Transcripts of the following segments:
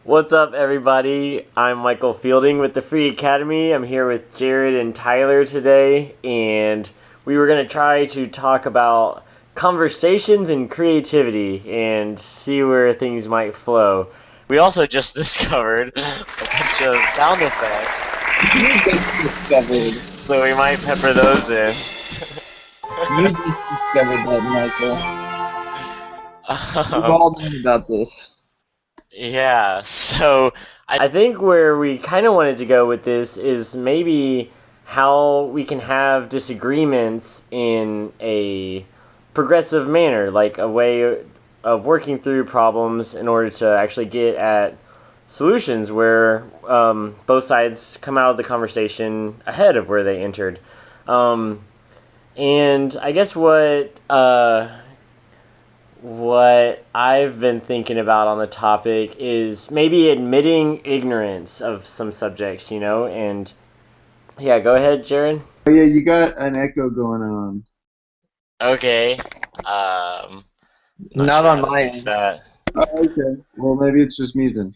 What's up, everybody? I'm Michael Fielding with the Free Academy. I'm here with Jared and Tyler today, and we were going to try to talk about conversations and creativity and see where things might flow. We also just discovered a bunch of sound effects, You just discovered. so we might pepper those in. You just discovered that, Michael. We've all known about this. Yeah, so I think where we kind of wanted to go with this is maybe how we can have disagreements in a progressive manner, like a way of working through problems in order to actually get at solutions where both sides come out of the conversation ahead of where they entered. And I guess what I've been thinking about on the topic is maybe admitting ignorance of some subjects, and yeah, go ahead, Jared. Oh yeah, you got an echo going on. Okay. Not sure on how to my fix end. that. Oh, okay. Well, maybe it's just me then.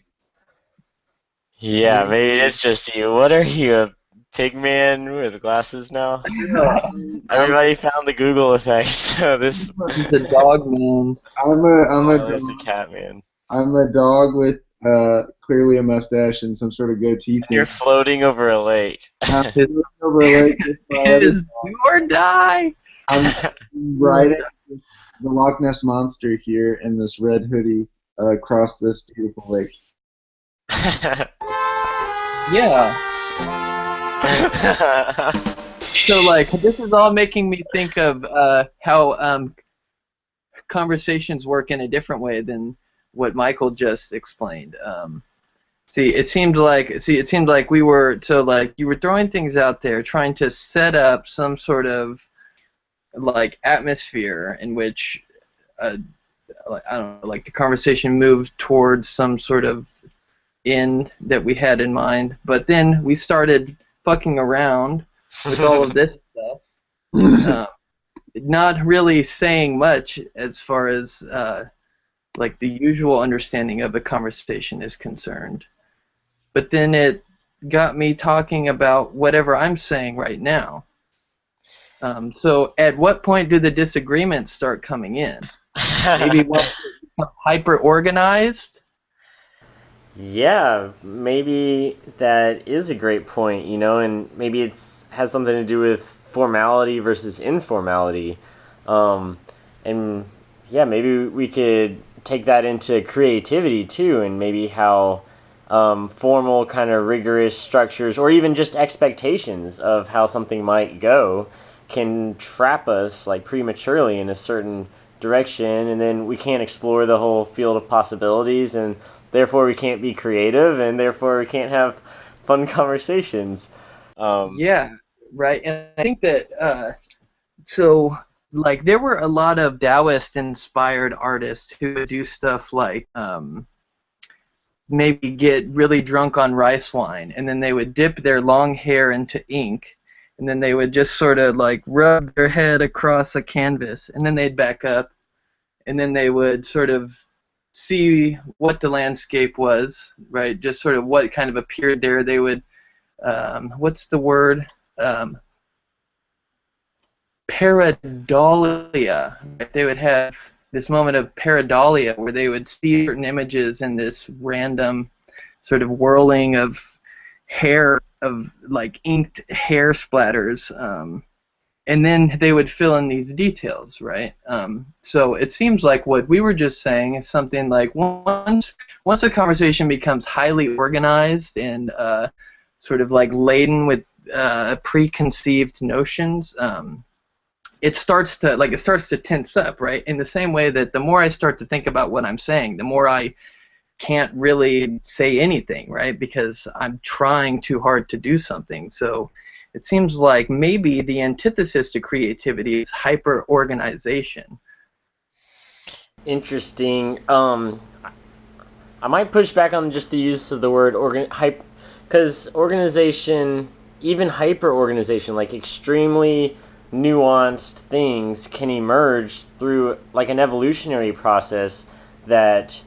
Yeah, maybe it's just you. What are you, a pig man with glasses now? Everybody found the Google effect, so this. He's a dog man. There's the cat man. I'm a dog with clearly a mustache and some sort of goatee thing. You're floating over a lake. I'm floating over a lake with my other His dog. do or die. I'm riding the Loch Ness monster here in this red hoodie across this beautiful lake. Yeah. So like this is all making me think of how conversations work in a different way than what Michael just explained. It seemed like we were you were throwing things out there, trying to set up some sort of like atmosphere in which I don't know, like the conversation moved towards some sort of end that we had in mind, but then we started fucking around with all of this stuff, not really saying much as far as like the usual understanding of a conversation is concerned. But then it got me talking about whatever I'm saying right now. So at what point do the disagreements start coming in? Maybe when hyper organized. Yeah, maybe that is a great point, and maybe it's has something to do with formality versus informality. And yeah, maybe we could take that into creativity too, and maybe how formal kind of rigorous structures or even just expectations of how something might go can trap us like prematurely in a certain direction, and then we can't explore the whole field of possibilities, and therefore we can't be creative, and therefore we can't have fun conversations. Yeah, right. And I think that so like there were a lot of Taoist inspired artists who would do stuff like maybe get really drunk on rice wine, and then they would dip their long hair into ink, and then they would just sort of like rub their head across a canvas, and then they'd back up, and then they would sort of see what the landscape was, right? Just sort of what kind of appeared there. They would, what's the word? Pareidolia. Right? They would have this moment of pareidolia where they would see certain images in this random sort of whirling of hair, of like inked hair splatters, and then they would fill in these details, right? So it seems like what we were just saying is something like once a conversation becomes highly organized and sort of like laden with preconceived notions, it starts to tense up, right? In the same way that the more I start to think about what I'm saying, the more I can't really say anything, right? Because I'm trying too hard to do something. So it seems like maybe the antithesis to creativity is hyper-organization. Interesting. I might push back on just the use of the word because organization, even hyper-organization, like extremely nuanced things can emerge through like an evolutionary process that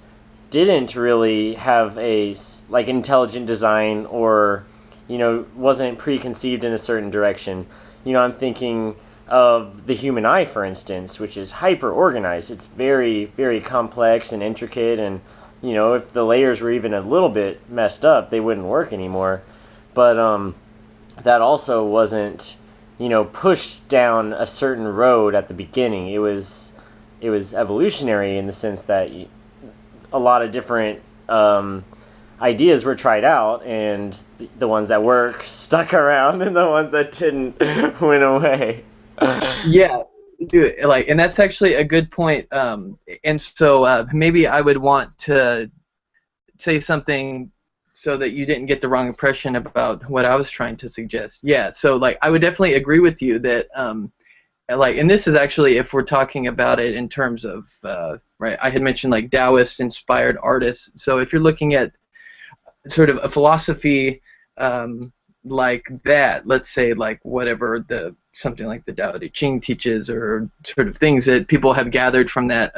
didn't really have a like intelligent design, or wasn't preconceived in a certain direction. I'm thinking of the human eye, for instance, which is hyper organized. It's very, very complex and intricate, and if the layers were even a little bit messed up, they wouldn't work anymore. But that also wasn't pushed down a certain road at the beginning. It was evolutionary in the sense that a lot of different ideas were tried out, and the ones that work stuck around, and the ones that didn't went away. Yeah, dude, like, and that's actually a good point. And so maybe I would want to say something so that you didn't get the wrong impression about what I was trying to suggest. Yeah, so like I would definitely agree with you that like, and this is actually if we're talking about it in terms of right, I had mentioned like Taoist inspired artists. So if you're looking at sort of a philosophy like that, let's say like whatever something like the Tao Te Ching teaches, or sort of things that people have gathered from that,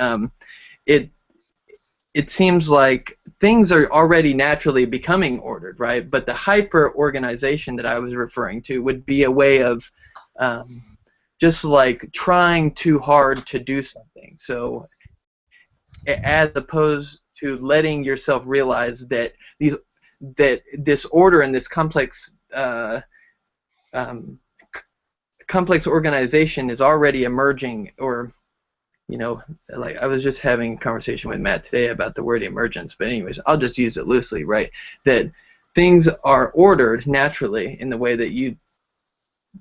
it seems like things are already naturally becoming ordered, right? But the hyper organization that I was referring to would be a way of just like trying too hard to do something. So as opposed to letting yourself realize that this order and this complex complex organization is already emerging, or like I was just having a conversation with Matt today about the word emergence, but anyways, I'll just use it loosely, right? That things are ordered naturally in the way that you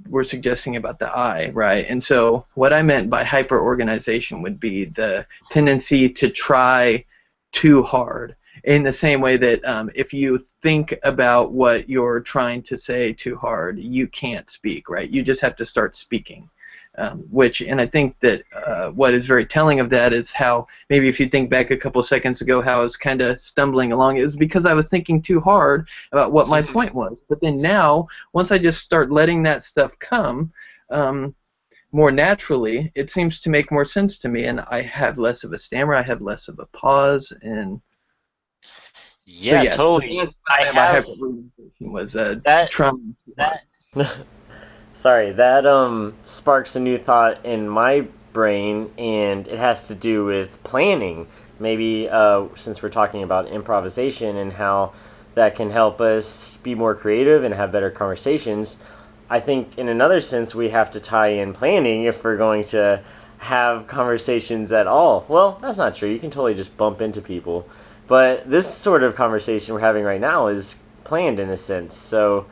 were suggesting about the eye, right? And so what I meant by hyper-organization would be the tendency to try too hard, in the same way that if you think about what you're trying to say too hard, you can't speak, right? You just have to start speaking. And I think that what is very telling of that is how, maybe if you think back a couple seconds ago, how I was kind of stumbling along, it was because I was thinking too hard about what my point was. But then now, once I just start letting that stuff come more naturally, it seems to make more sense to me, and I have less of a stammer, I have less of a pause, and yeah, so, yeah, totally. So I my have hyper-organization was that trying. that Sorry, that sparks a new thought in my brain, and it has to do with planning. Maybe since we're talking about improvisation and how that can help us be more creative and have better conversations, I think in another sense we have to tie in planning if we're going to have conversations at all. Well, that's not true. You can totally just bump into people. But this sort of conversation we're having right now is planned in a sense. So,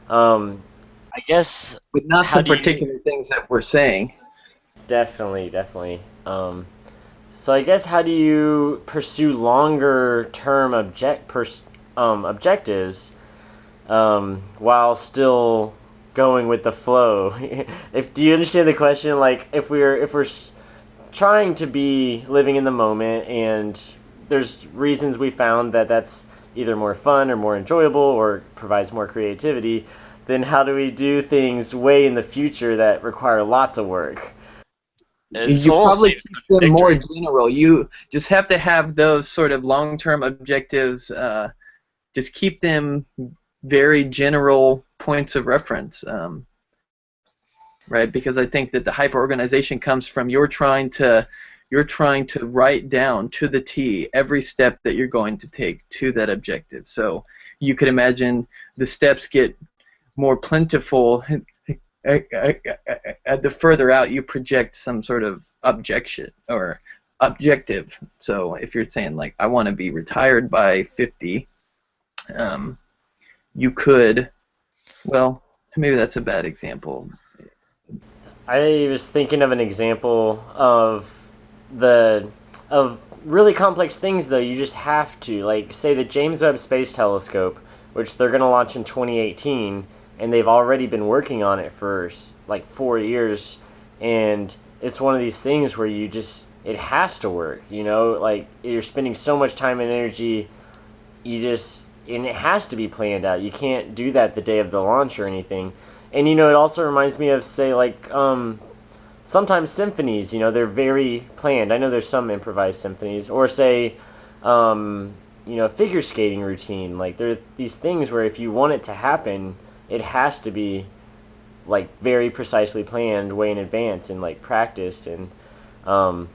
I guess But not how the do you particular things that we're saying. definitely, definitely. So I guess how do you pursue longer term objectives while still going with the flow? Do you understand the question? Like if we're trying to be living in the moment, and there's reasons we found that that's either more fun or more enjoyable or provides more creativity, then how do we do things way in the future that require lots of work? it's You almost probably keep them more contradictory. general. You just have to have those sort of long-term objectives. Just keep them very general points of reference, right? Because I think that the hyper-organization comes from you're trying to write down to the T every step that you're going to take to that objective. So you could imagine the steps get more plentiful the further out you project some sort of objection or objective. So if you're saying like I want to be retired by 50, you could, well, maybe that's a bad example. I was thinking of an example of really complex things though. You just have to, like, say the James Webb Space Telescope, which they're going to launch in 2018, and they've already been working on it for like 4 years, and it's one of these things where it has to work, like you're spending so much time and energy, and it has to be planned out. You can't do that the day of the launch or anything. And it also reminds me of, say, like sometimes symphonies, they're very planned. I know there's some improvised symphonies, or say figure skating routine. Like there are these things where if you want it to happen, it has to be like very precisely planned way in advance and like practiced and um,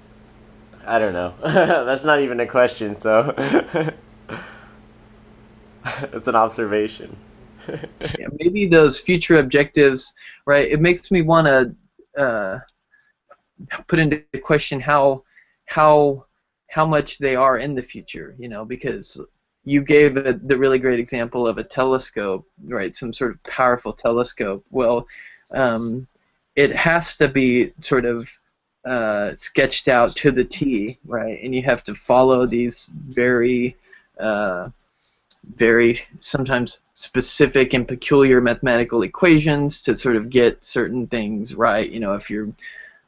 I don't know. That's not even a question, so it's an observation. Yeah, maybe those future objectives, right? It makes me want to put into question how how much they are in the future, because you gave the really great example of a telescope, right? Some sort of powerful telescope. Well, um, it has to be sort of sketched out to the T, right? And you have to follow these uh, very sometimes specific and peculiar mathematical equations to sort of get certain things right. If you're,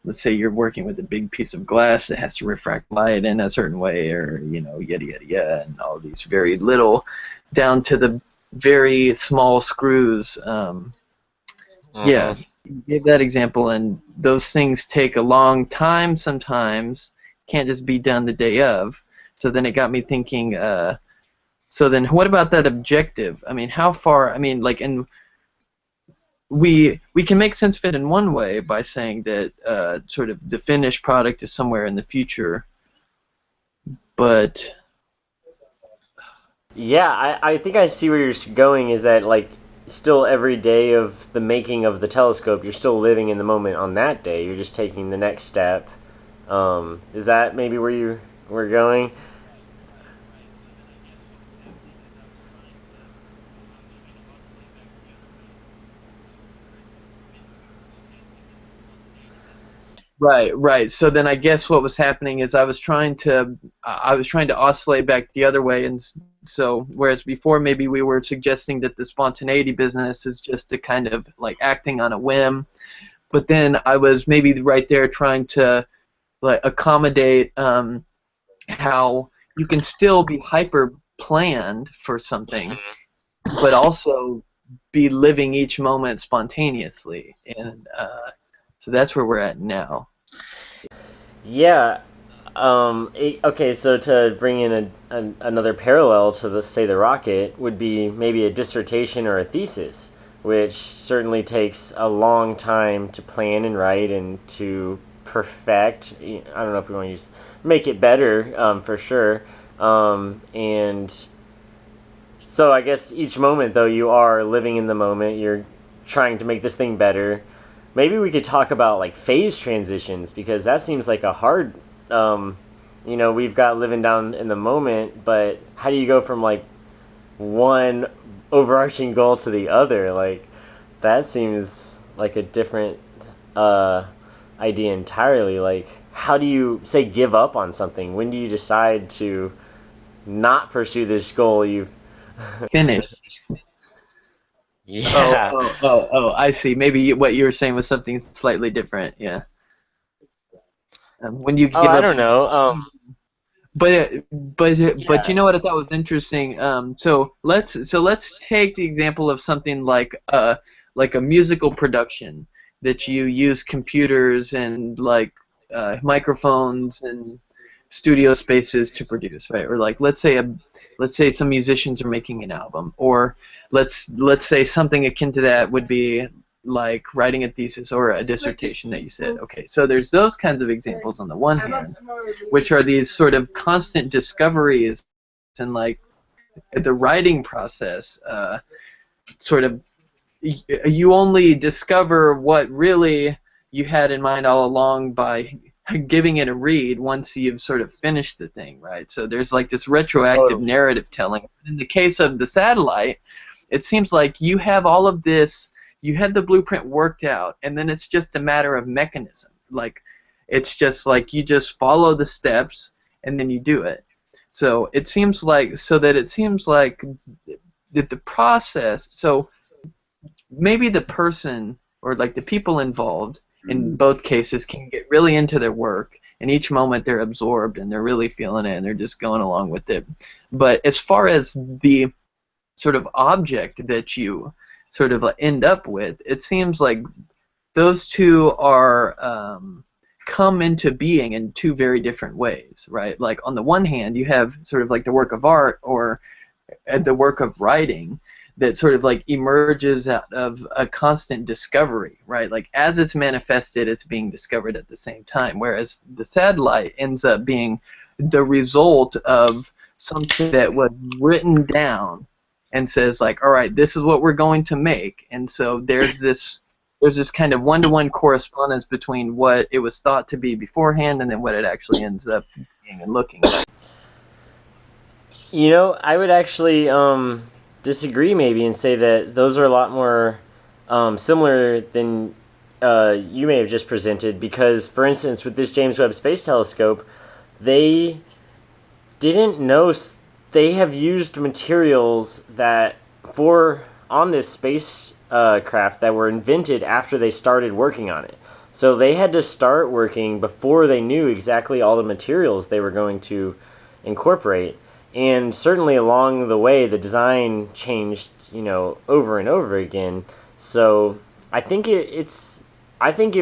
let's say you're working with a big piece of glass that has to refract light in a certain way, or yada yada yada, and all these very little, down to the very small screws. Yeah, you gave that example, and those things take a long time sometimes. Can't just be done the day of. So then it got me thinking. So then, what about that objective? I mean, how far? I mean, like, and we can make sense of it in one way by saying that sort of the finished product is somewhere in the future, but Yeah, I think I see where you're going. Is that like still every day of the making of the telescope, you're still living in the moment on that day. You're just taking the next step. Is that maybe where you were going? right, right. So then I guess what was happening is I was trying to oscillate back the other way, and so whereas before maybe we were suggesting that the spontaneity business is just a kind of like acting on a whim, but then I was maybe right there trying to like accommodate how you can still be hyper planned for something, but also be living each moment spontaneously, and so that's where we're at now. Yeah. Okay, so to bring in another parallel to the say the rocket would be maybe a dissertation or a thesis, which certainly takes a long time to plan and write and to perfect. I don't know if we want to use make it better for sure. And so I guess each moment though you are living in the moment. You're trying to make this thing better. Maybe we could talk about like phase transitions because that seems like a hard. We've got living down in the moment, but how do you go from like one overarching goal to the other? Like that seems like a different uh, idea entirely. Like how do you say give up on something? When do you decide to not pursue this goal? You've Finish. Oh, Yeah. oh, oh, oh, I see. Maybe what you were saying was something slightly different. Yeah. When you Oh, give I up. don't know. But yeah. you know what I thought was interesting. So let's take the example of something like a musical production that you use computers and like microphones and studio spaces to produce, right? Or like let's say some musicians are making an album, or let's say something akin to that would be like writing a thesis or a dissertation that you said. Okay, so there's those kinds of examples on the one hand, which are these sort of constant discoveries, and like the writing process, sort of you only discover what really you had in mind all along by giving it a read once you've sort of finished the thing, right? So there's like this retroactive Totally. narrative telling. In the case of the satellite, it seems like you have all of this, you had the blueprint worked out, and then it's just a matter of mechanism. Like, it's just like you just follow the steps and then you do it. So it seems like that the process. So maybe the person or like the people involved in both cases can get really into their work, and each moment they're absorbed and they're really feeling it and they're just going along with it. But as far as the sort of object that you sort of end up with, it seems like those two are come into being in two very different ways, right? Like on the one hand, you have sort of like the work of art or the work of writing that sort of like emerges out of a constant discovery, right? Like as it's manifested, it's being discovered at the same time, whereas the satellite ends up being the result of something that was written down and says like, all right, this is what we're going to make, and so there's this kind of one-to-one correspondence between what it was thought to be beforehand and then what it actually ends up being and looking like. You know, I would actually disagree maybe and say that those are a lot more similar than you may have just presented, because, for instance, with this James Webb Space Telescope, they didn't know they have used materials that on this space craft that were invented after they started working on it. So they had to start working before they knew exactly all the materials they were going to incorporate. And certainly along the way, the design changed, over and over again. So I think it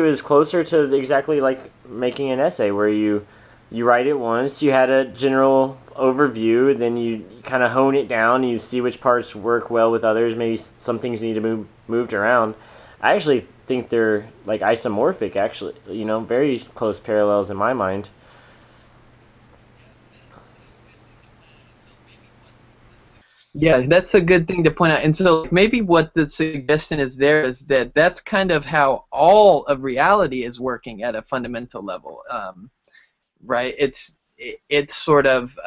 was closer to exactly like making an essay where you write it once, you had a general overview, then you kind of hone it down, you see which parts work well with others, maybe some things need to be moved around. I actually think they're like isomorphic, actually, very close parallels in my mind. Yeah, that's a good thing to point out. And so maybe what the suggestion is there is that that's kind of how all of reality is working at a fundamental level, right? It's sort of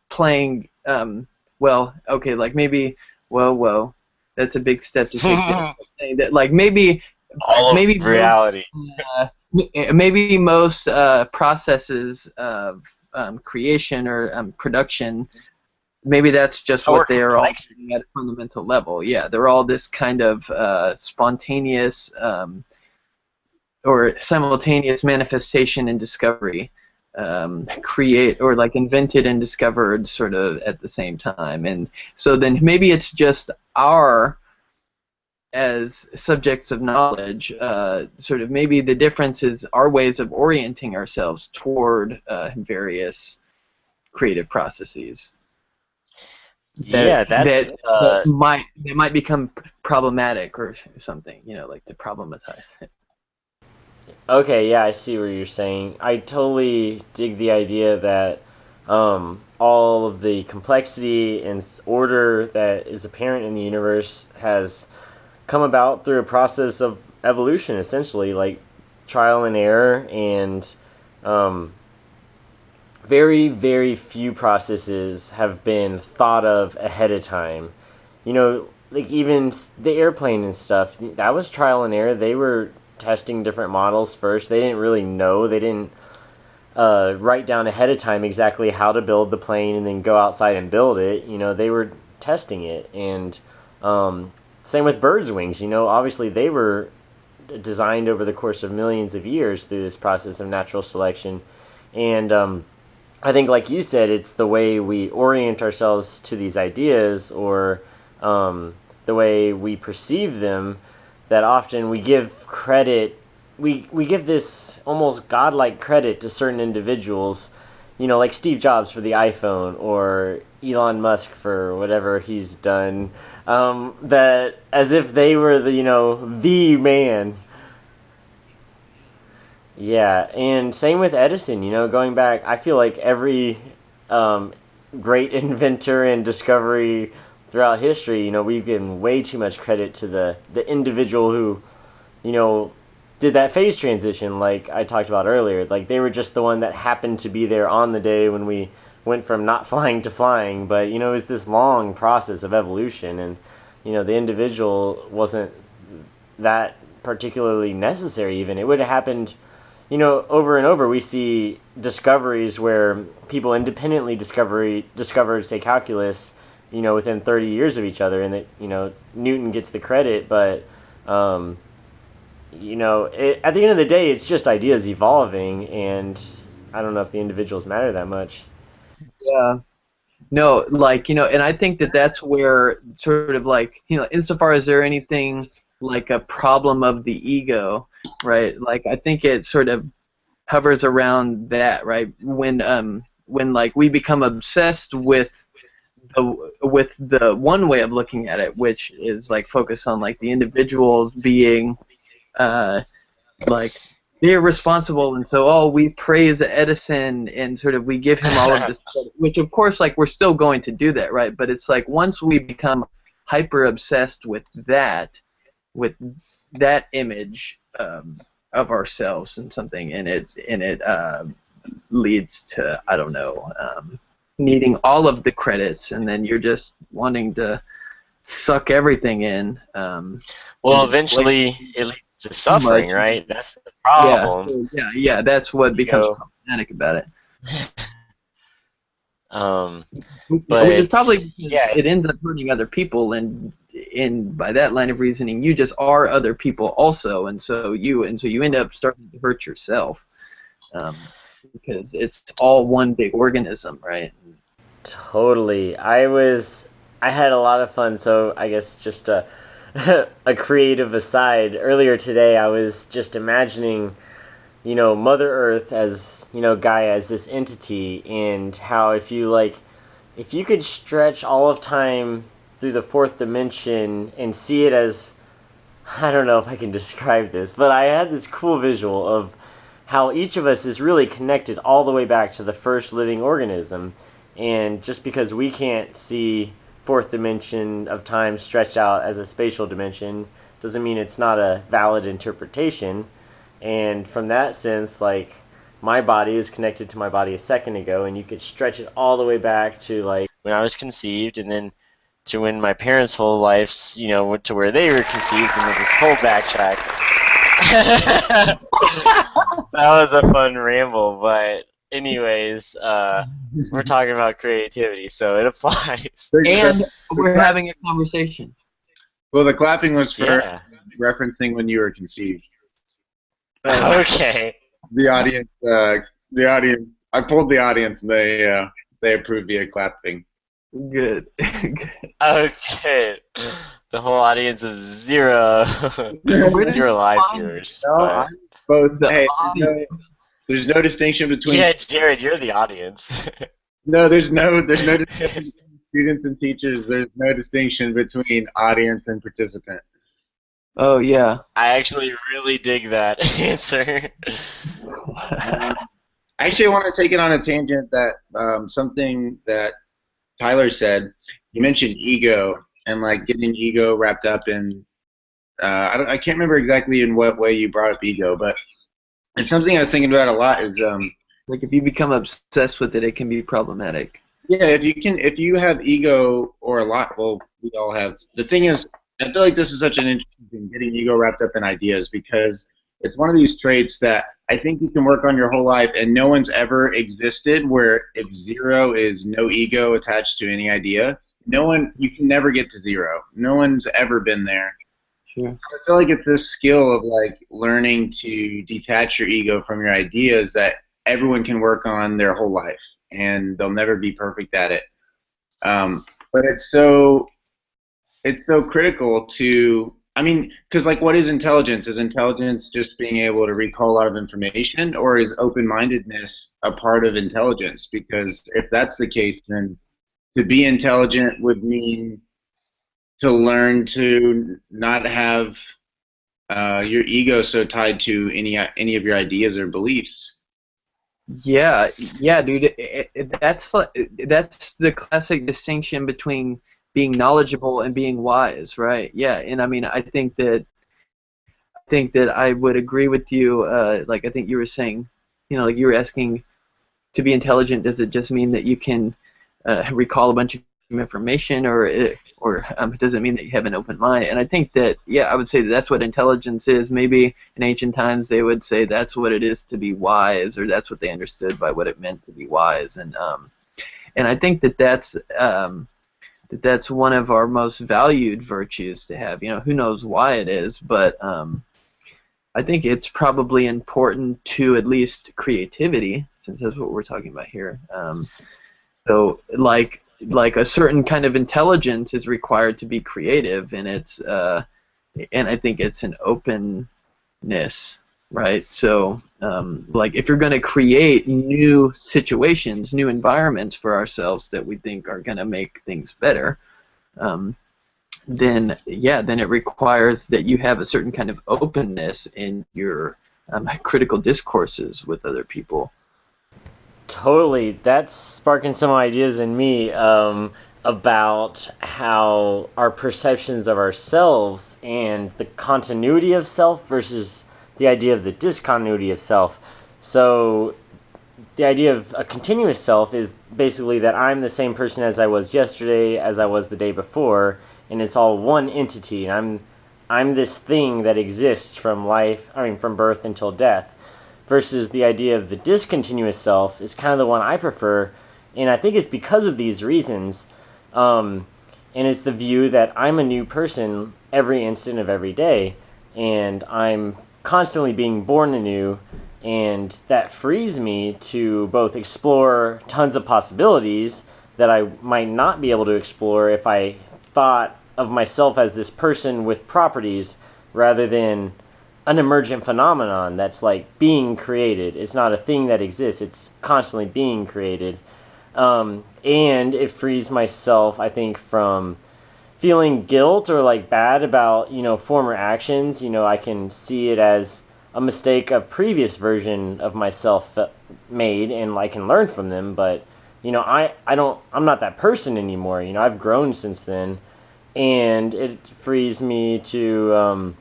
playing, well, okay, like maybe, whoa, that's a big step to take. Saying that, like maybe reality. maybe most processes of creation or production, maybe that's just what they are all doing at a fundamental level. Yeah, they're all this kind of spontaneous or simultaneous manifestation and discovery, create or like invented and discovered sort of at the same time. And so then maybe it's just as subjects of knowledge, sort of maybe the difference is our ways of orienting ourselves toward various creative processes. That might become problematic or something, like to problematize it. Okay, yeah, I see what you're saying. I totally dig the idea that all of the complexity and order that is apparent in the universe has come about through a process of evolution, essentially, like trial and error, and very, very few processes have been thought of ahead of time. Like even the airplane and stuff, that was trial and error. They were testing different models first. They didn't really know. They didn't write down ahead of time exactly how to build the plane and then go outside and build it. They were testing it. And same with birds' wings. Obviously they were designed over the course of millions of years through this process of natural selection. And I think, like you said, it's the way we orient ourselves to these ideas, or the way we perceive them, that often we give credit, we give this almost godlike credit to certain individuals, like Steve Jobs for the iPhone, or Elon Musk for whatever he's done, that as if they were the man. Yeah, and same with Edison, going back, I feel like every great inventor and discovery throughout history, we've given way too much credit to the individual who, did that phase transition like I talked about earlier. Like they were just the one that happened to be there on the day when we went from not flying to flying, but, it was this long process of evolution, and, the individual wasn't that particularly necessary even. It would have happened... over and over we see discoveries where people independently discovered, say, calculus, within 30 years of each other, and that, Newton gets the credit, but, at the end of the day, it's just ideas evolving, and I don't know if the individuals matter that much. Yeah. No, and I think that that's where sort of like, insofar as there anything like a problem of the ego, right? Like I think it sort of hovers around that, right? When like we become obsessed with the one way of looking at it, which is like focus on like the individuals being like they're responsible, and so we praise Edison and sort of we give him all of this credit, which of course like we're still going to do that, right? But it's like once we become hyper obsessed with that image of ourselves and something, and it leads to, I don't know, needing all of the credits, and then you're just wanting to suck everything in. Well, eventually it leads to suffering, right? That's the problem. Yeah, that's what becomes problematic about it. But which is probably it ends up hurting other people, and by that line of reasoning, you just are other people also, and so you end up starting to hurt yourself, because it's all one big organism, right? Totally. I had a lot of fun. So I guess just a a creative aside. Earlier today, I was just imagining, Mother Earth as Gaia as this entity, and how if you could stretch all of time through the fourth dimension and see it as, I don't know if I can describe this, but I had this cool visual of how each of us is really connected all the way back to the first living organism. And just because we can't see fourth dimension of time stretched out as a spatial dimension doesn't mean it's not a valid interpretation. And from that sense, like, my body is connected to my body a second ago, and you could stretch it all the way back to like when I was conceived, and then to when my parents' whole lives, went to where they were conceived, and then this whole backtrack. That was a fun ramble, but anyways, we're talking about creativity, so it applies. And we're having a conversation. Well, the clapping was for referencing when you were conceived. Okay. The audience. I polled the audience, and they approved via clapping. Good. Okay. The whole audience of zero live viewers. No, both. Hey, there's no distinction between. Yeah, Jared, you're the audience. No, there's no distinction between students and teachers. There's no distinction between audience and participant. Oh yeah. I actually really dig that answer. Actually, I want to take it on a tangent that something that Tyler said. You mentioned ego and like getting ego wrapped up in. I can't remember exactly in what way you brought up ego, but it's something I was thinking about a lot. Is like if you become obsessed with it, it can be problematic. Yeah, if you have ego or a lot, well, we all have. The thing is, I feel like this is such an interesting thing, getting ego wrapped up in ideas, because it's one of these traits that I think you can work on your whole life, and no one's ever existed where if zero is no ego attached to any idea, you can never get to zero. No one's ever been there. Sure. I feel like it's this skill of like learning to detach your ego from your ideas that everyone can work on their whole life, and they'll never be perfect at it. But it's so critical to, because like, what is intelligence? Is intelligence just being able to recall a lot of information, or is open-mindedness a part of intelligence? Because if that's the case, then to be intelligent would mean to learn to not have your ego so tied to any of your ideas or beliefs. Yeah, dude. That's the classic distinction between being knowledgeable and being wise, right? Yeah, and I think that I would agree with you. Like I think you were saying, like you were asking, to be intelligent, does it just mean that you can recall a bunch of information, or does it mean that you have an open mind? And I think that, I would say that's what intelligence is. Maybe in ancient times they would say that's what it is to be wise, or that's what they understood by what it meant to be wise. And I think that that's one of our most valued virtues to have. Who knows why it is, but I think it's probably important to at least creativity, since that's what we're talking about here. So like a certain kind of intelligence is required to be creative, and it's and I think it's an openness right? So, like, if you're going to create new situations, new environments for ourselves that we think are going to make things better, then it requires that you have a certain kind of openness in your critical discourses with other people. Totally. That's sparking some ideas in me about how our perceptions of ourselves and the continuity of self versus the idea of the discontinuity of self. So, the idea of a continuous self is basically that I'm the same person as I was yesterday, as I was the day before, and it's all one entity. And I'm this thing that exists from from birth until death. Versus the idea of the discontinuous self is kind of the one I prefer, and I think it's because of these reasons. And it's the view that I'm a new person every instant of every day, and I'm constantly being born anew, and that frees me to both explore tons of possibilities that I might not be able to explore if I thought of myself as this person with properties rather than an emergent phenomenon that's like being created. It's not a thing that exists, it's constantly being created. And it frees myself, I think, from feeling guilt or like bad about, former actions. I can see it as a mistake a previous version of myself made, and I can learn from them. But I'm not that person anymore. I've grown since then, and it frees me to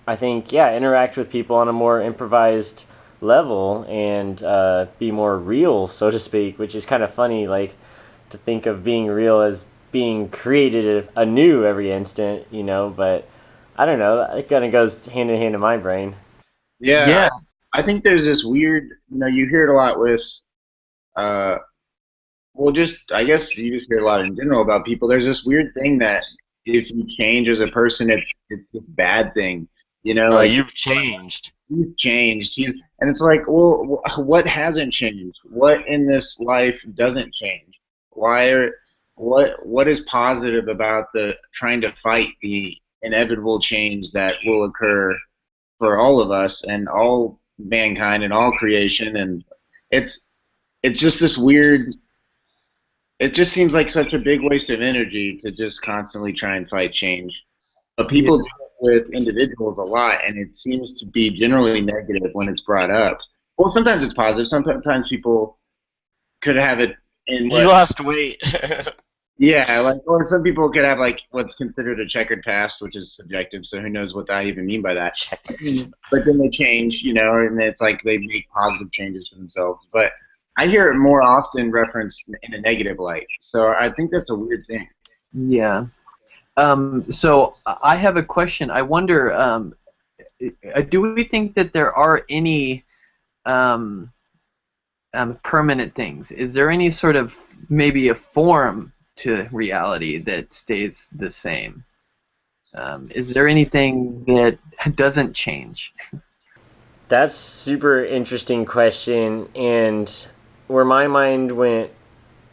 I think, interact with people on a more improvised level and be more real, so to speak, which is kind of funny, like, to think of being real as being created anew every instant, but I don't know, it kind of goes hand in hand in my brain. Yeah, Yeah. I think there's this weird, you hear it a lot with, uh, well, I guess you just hear it a lot in general about people. There's this weird thing that if you change as a person, it's this bad thing, No, like you've changed. he's changed. And it's like, well, what hasn't changed? What in this life doesn't change? What is positive about the trying to fight the inevitable change that will occur for all of us and all mankind and all creation? And it's it's just this weird. It just seems like such a big waste of energy to just constantly try and fight change. But Yeah. people do it with individuals a lot, and it seems to be generally negative when it's brought up. Well, sometimes it's positive. Sometimes people could have it in You what, lost weight. yeah, like, or some people could have like what's considered a checkered past, which is subjective. So who knows what I even mean by that? But then they change, and it's like they make positive changes for themselves. But I hear it more often referenced in a negative light. So I think that's a weird thing. Yeah. So I have a question. I wonder, do we think that there are any permanent things? Is there any sort of maybe a form to reality that stays the same? Is there anything that doesn't change? That's super interesting question, and where my mind went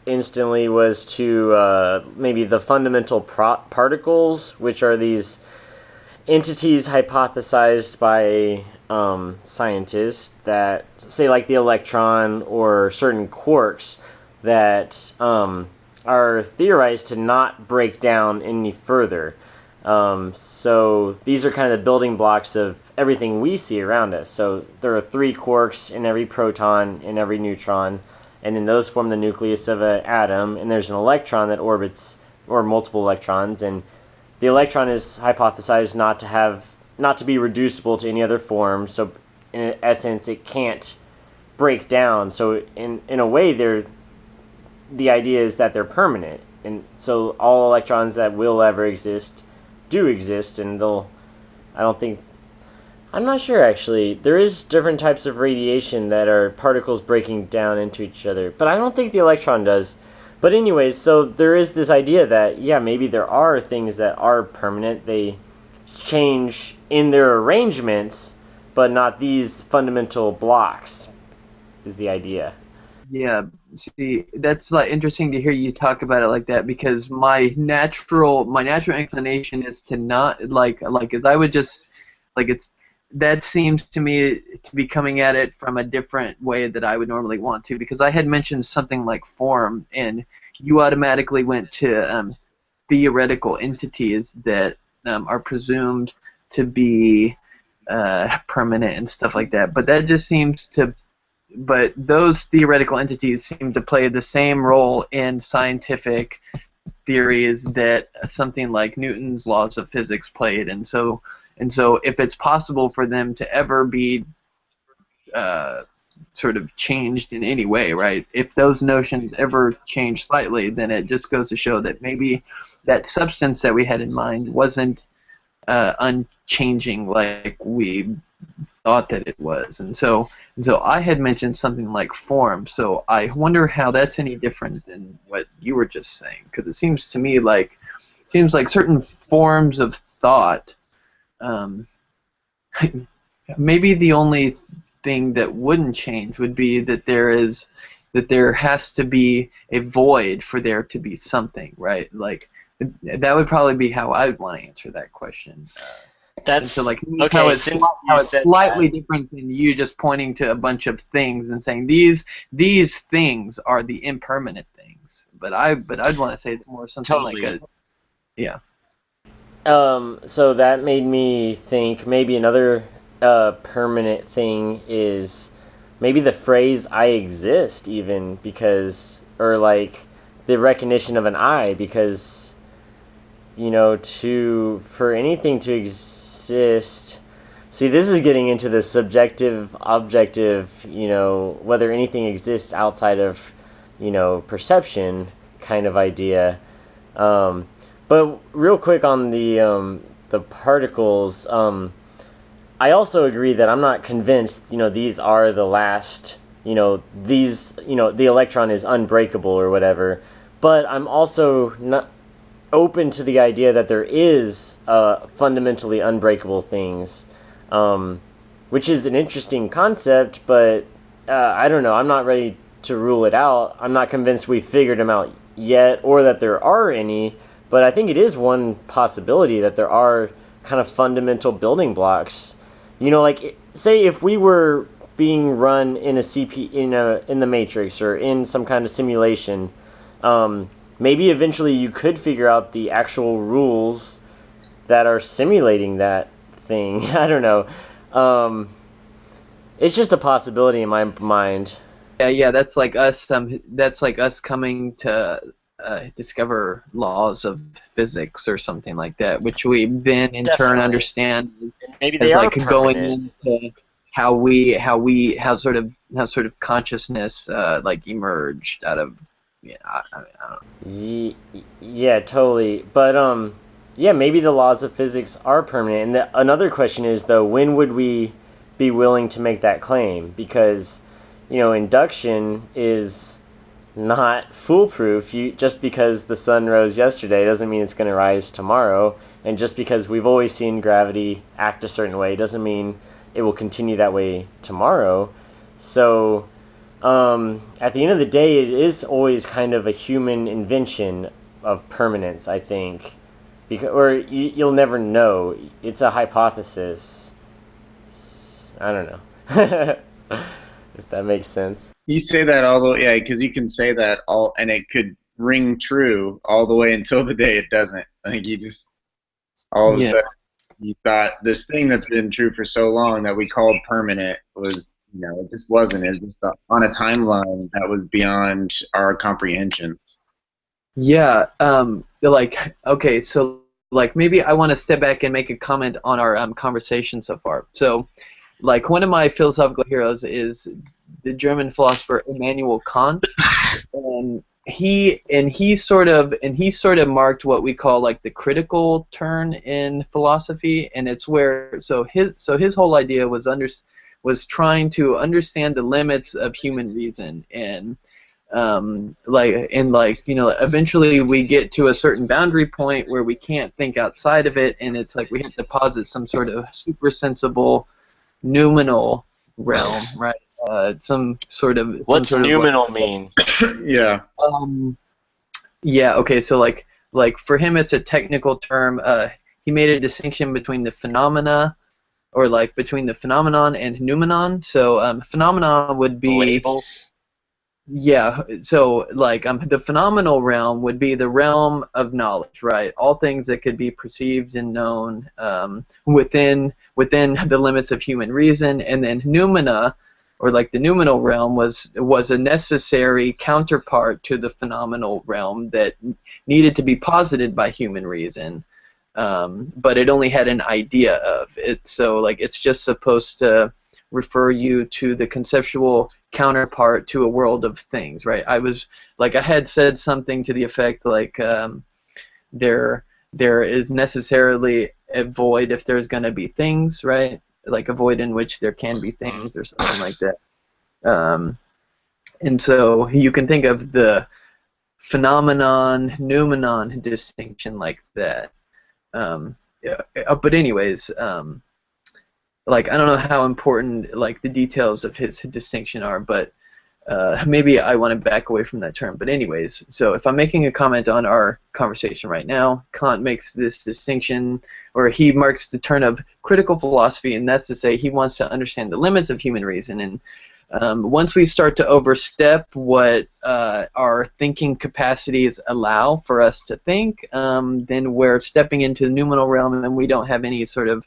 instantly was to maybe the fundamental particles, which are these entities hypothesized by scientists that say, like, the electron or certain quarks that are theorized to not break down any further. So these are kind of the building blocks of everything we see around us. So there are 3 quarks in every proton and every neutron, and then those form the nucleus of an atom, and there's an electron that orbits, or multiple electrons, and the electron is hypothesized not to be reducible to any other form, so in essence it can't break down. So in a way, the idea is that they're permanent, and so all electrons that will ever exist do exist, and I'm not sure, actually. There is different types of radiation that are particles breaking down into each other, but I don't think the electron does. But anyways, so there is this idea that, maybe there are things that are permanent. They change in their arrangements, but not these fundamental blocks, is the idea. Yeah, see, that's like interesting to hear you talk about it like that, because my natural inclination is to not like as I would just like that seems to me to be coming at it from a different way that I would normally want to, because I had mentioned something like form, and you automatically went to theoretical entities that are presumed to be permanent and stuff like that. But that just seems to, but those theoretical entities seem to play the same role in scientific theories that something like Newton's laws of physics played, and so if it's possible for them to ever be sort of changed in any way, right? If those notions ever change slightly, then it just goes to show that maybe that substance that we had in mind wasn't unchanging like we thought that it was. And so I had mentioned something like form, so I wonder how that's any different than what you were just saying, because it seems to me like certain forms of thought, maybe the only thing that wouldn't change would be that there has to be a void for there to be something, right? Like, that would probably be how I would want to answer that question. That's so, like, okay. how it's slightly that, different than you just pointing to a bunch of things and saying these things are the impermanent things. But I'd want to say it's more something totally. like yeah. So that made me think maybe another permanent thing is maybe the phrase "I exist," even, because, or like the recognition of an I, because, you know, for anything to exist. See, this is getting into the subjective, objective, you know, whether anything exists outside of, you know, perception kind of idea. But real quick on the particles, I also agree that I'm not convinced, you know, these are the last, you know, the electron is unbreakable or whatever. But I'm also not open to the idea that there is fundamentally unbreakable things, which is an interesting concept, but I don't know. I'm not ready to rule it out. I'm not convinced we've figured them out yet, or that there are any, but I think it is one possibility that there are kind of fundamental building blocks. You know, like, say if we were being run in a in the Matrix or in some kind of simulation, maybe eventually you could figure out the actual rules that are simulating that thing. I don't know. It's just a possibility in my mind. Yeah, that's like us. That's like us coming to discover laws of physics or something like that, which we then in turn Definitely. understand Maybe as they are like going permanent. into how sort of consciousness like emerged out of, yeah, I don't know. Yeah, totally. But yeah, maybe the laws of physics are permanent. And another question is, though, when would we be willing to make that claim? Because, you know, induction is not foolproof. Just because the sun rose yesterday doesn't mean it's going to rise tomorrow. And just because we've always seen gravity act a certain way doesn't mean it will continue that way tomorrow. So at the end of the day, it is always kind of a human invention of permanence, I think. Or you'll never know. It's a hypothesis. I don't know. If that makes sense. You say that all the way, yeah, because you can say that all, and it could ring true all the way until the day it doesn't. I think you just all of a sudden you thought this thing that's been true for so long that we called permanent was, you know, it just wasn't. It was just on a timeline that was beyond our comprehension. Yeah. Like, okay, so like maybe I want to step back and make a comment on our conversation so far. So, like, one of my philosophical heroes is the German philosopher Immanuel Kant, and he sort of marked what we call like the critical turn in philosophy, and it's where his whole idea was trying to understand the limits of human reason, and you know, eventually we get to a certain boundary point where we can't think outside of it, and it's like we have to posit some sort of super sensible noumenal realm, right? Some sort of What's noumenal mean? Yeah. Yeah. Okay. So like for him, it's a technical term. He made a distinction between the phenomena or like between the phenomenon and noumenon. So phenomenon would be Labels. yeah, so like the phenomenal realm would be the realm of knowledge, right? All things that could be perceived and known within the limits of human reason, and then noumena, or like the noumenal realm, was a necessary counterpart to the phenomenal realm that needed to be posited by human reason, but it only had an idea of it. So like it's just supposed to refer you to the conceptual counterpart to a world of things, right? I had said something to the effect like there is necessarily a void if there's going to be things, right? Like a void in which there can be things or something like that. And so you can think of the phenomenon noumenon distinction like that. But anyways, like I don't know how important like the details of his distinction are, but maybe I want to back away from that term. But anyways, so if I'm making a comment on our conversation right now, Kant makes this distinction, or he marks the turn of critical philosophy, and that's to say he wants to understand the limits of human reason. And once we start to overstep what our thinking capacities allow for us to think, then we're stepping into the noumenal realm, and we don't have any sort of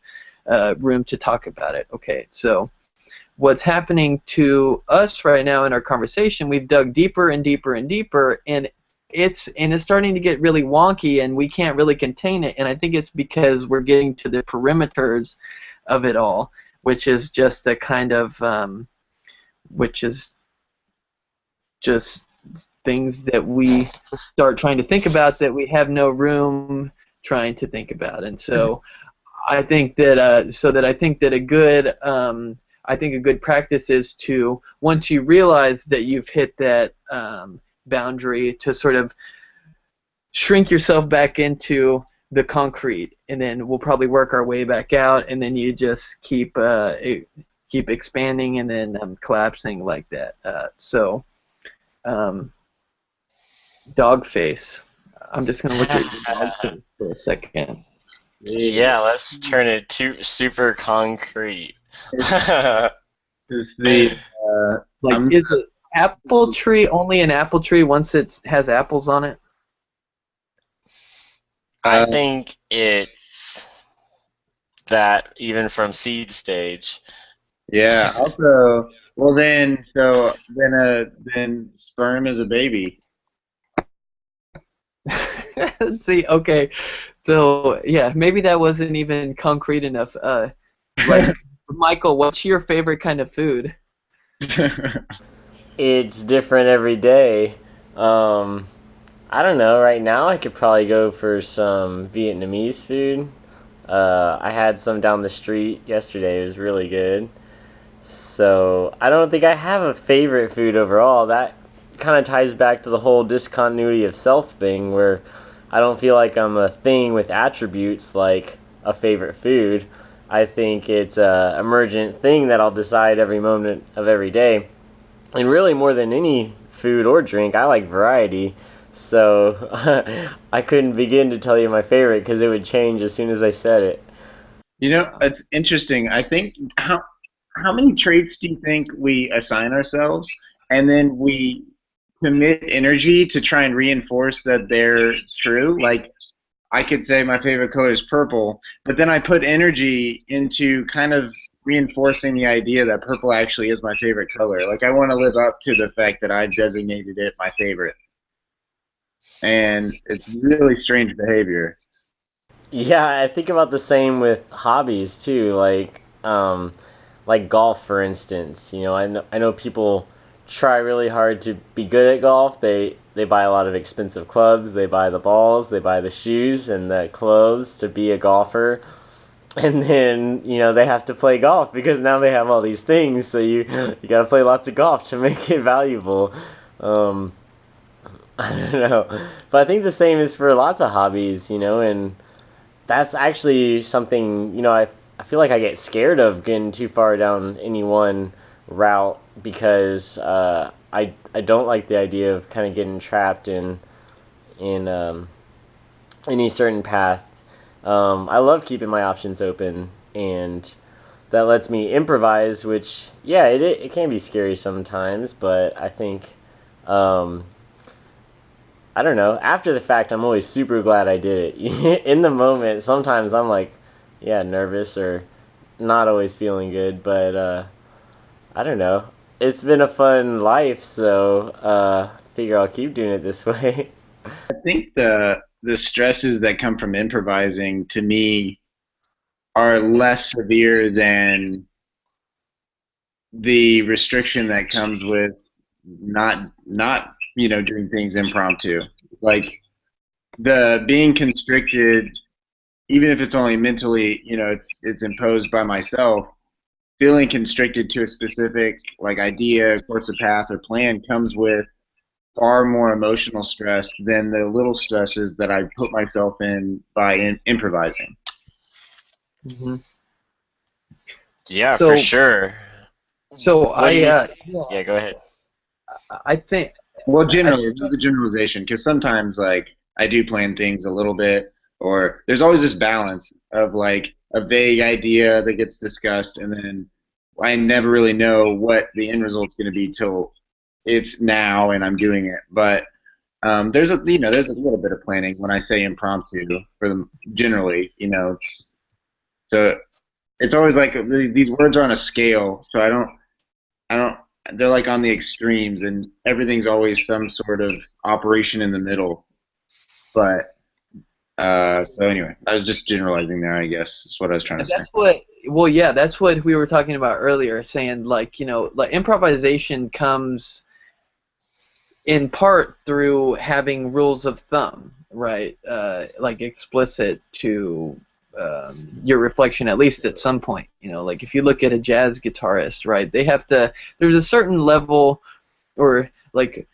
room to talk about it. Okay, so what's happening to us right now in our conversation, we've dug deeper and deeper and deeper, and it's starting to get really wonky, and we can't really contain it. And I think it's because we're getting to the perimeters of it all, which is just a kind of which is just things that we start trying to think about that we have no room trying to think about. And so I think that a good practice is to, once you realize that you've hit that boundary, to sort of shrink yourself back into the concrete, and then we'll probably work our way back out, and then you just keep expanding and then collapsing like that. Dog face. I'm just gonna look at your dog face for a second. Yeah, let's turn it to super concrete. Is the is it apple tree only an apple tree once it has apples on it? I think it's that even from seed stage. Yeah. Also, well then sperm is a baby. See, okay, so yeah, maybe that wasn't even concrete enough. Like, Michael, what's your favorite kind of food? It's different every day. I don't know. Right now, I could probably go for some Vietnamese food. I had some down the street yesterday. It was really good. So I don't think I have a favorite food overall. That kind of ties back to the whole discontinuity of self thing, where I don't feel like I'm a thing with attributes like a favorite food. I think it's a emergent thing that I'll decide every moment of every day. And really, more than any food or drink, I like variety. So I couldn't begin to tell you my favorite because it would change as soon as I said it. You know, it's interesting. I think how many traits do you think we assign ourselves, and then we commit energy to try and reinforce that they're true? Like, I could say my favorite color is purple, but then I put energy into kind of reinforcing the idea that purple actually is my favorite color. Like, I want to live up to the fact that I designated it my favorite. And it's really strange behavior. Yeah, I think about the same with hobbies too, like golf, for instance. You know, I know people try really hard to be good at golf. They buy a lot of expensive clubs, they buy the balls, they buy the shoes and the clothes to be a golfer. And then, you know, they have to play golf because now they have all these things, so you got to play lots of golf to make it valuable. I don't know. But I think the same is for lots of hobbies, you know, and that's actually something, you know, I feel like I get scared of getting too far down any one route because I don't like the idea of kind of getting trapped in any certain path. I love keeping my options open, and that lets me improvise, which, yeah, it can be scary sometimes, but I think, um, I don't know, after the fact, I'm always super glad I did it. In the moment, sometimes I'm like, yeah, nervous or not always feeling good, but I don't know. It's been a fun life, so figure I'll keep doing it this way. I think the stresses that come from improvising to me are less severe than the restriction that comes with not doing things impromptu. Like the being constricted, even if it's only mentally, it's imposed by myself. Feeling constricted to a specific like idea, course of path, or plan comes with far more emotional stress than the little stresses that I put myself in by improvising. Hmm. Yeah, for So, sure. so What do you? yeah, Yeah, go ahead. I think, Well, I generally, this is a generalization because sometimes, like, I do plan things a little bit, or there's always this balance of like a vague idea that gets discussed, and then I never really know what the end result's going to be till it's now and I'm doing it. But there's a little bit of planning when I say impromptu for them. Generally, so it's always like these words are on a scale, so I don't. They're like on the extremes, and everything's always some sort of operation in the middle. But so anyway, I was just generalizing there. I guess is what I was trying to say. that's what. Well, yeah, that's what we were talking about earlier, saying like like improvisation comes in part through having rules of thumb, right? Like explicit to your reflection, at least at some point. Like if you look at a jazz guitarist, right? They have to. There's a certain level, or like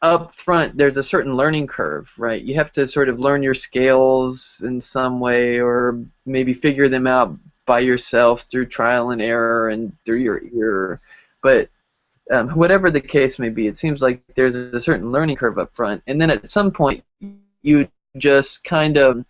up front, there's a certain learning curve, right? You have to sort of learn your scales in some way, or maybe figure them out by yourself through trial and error and through your ear. But whatever the case may be, it seems like there's a certain learning curve up front, and then at some point you just kind of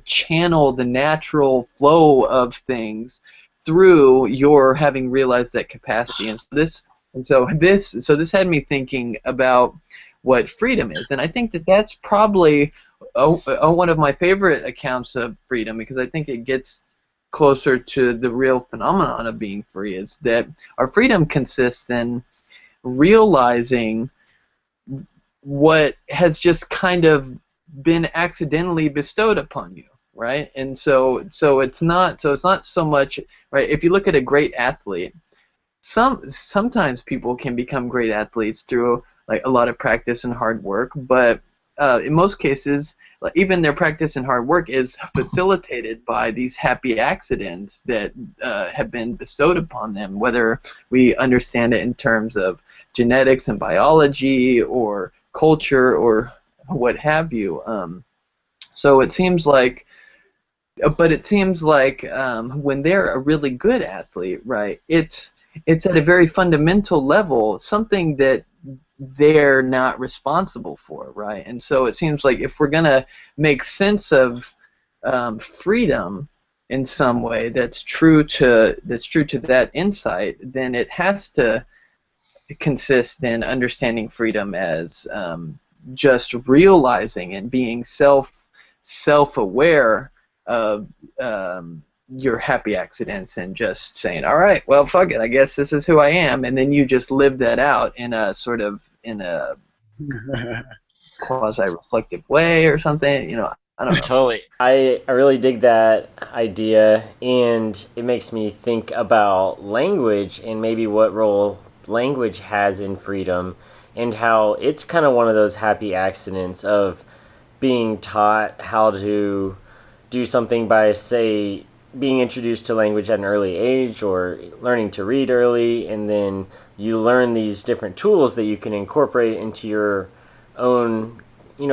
channel the natural flow of things through your having realized that capacity. And so this had me thinking about what freedom is, and I think that that's probably one of my favorite accounts of freedom, because I think it gets closer to the real phenomenon of being free. Is that our freedom consists in realizing what has just kind of been accidentally bestowed upon you, right? And so it's not so much, right. If you look at a great athlete, sometimes people can become great athletes through like a lot of practice and hard work, but in most cases, like, even their practice and hard work is facilitated by these happy accidents that have been bestowed upon them, whether we understand it in terms of genetics and biology or culture or what have you. So it seems like, when they're a really good athlete, right, it's at a very fundamental level something that they're not responsible for, right? And so it seems like if we're gonna make sense of freedom in some way that's true to that insight, then it has to consist in understanding freedom as just realizing and being self-aware of your happy accidents, and just saying, all right, well, fuck it, I guess this is who I am, and then you just live that out in a quasi-reflective way or something. I don't know. Totally. I really dig that idea, and it makes me think about language and maybe what role language has in freedom, and how it's kind of one of those happy accidents of being taught how to do something by, say, being introduced to language at an early age, or learning to read early, and then you learn these different tools that you can incorporate into your own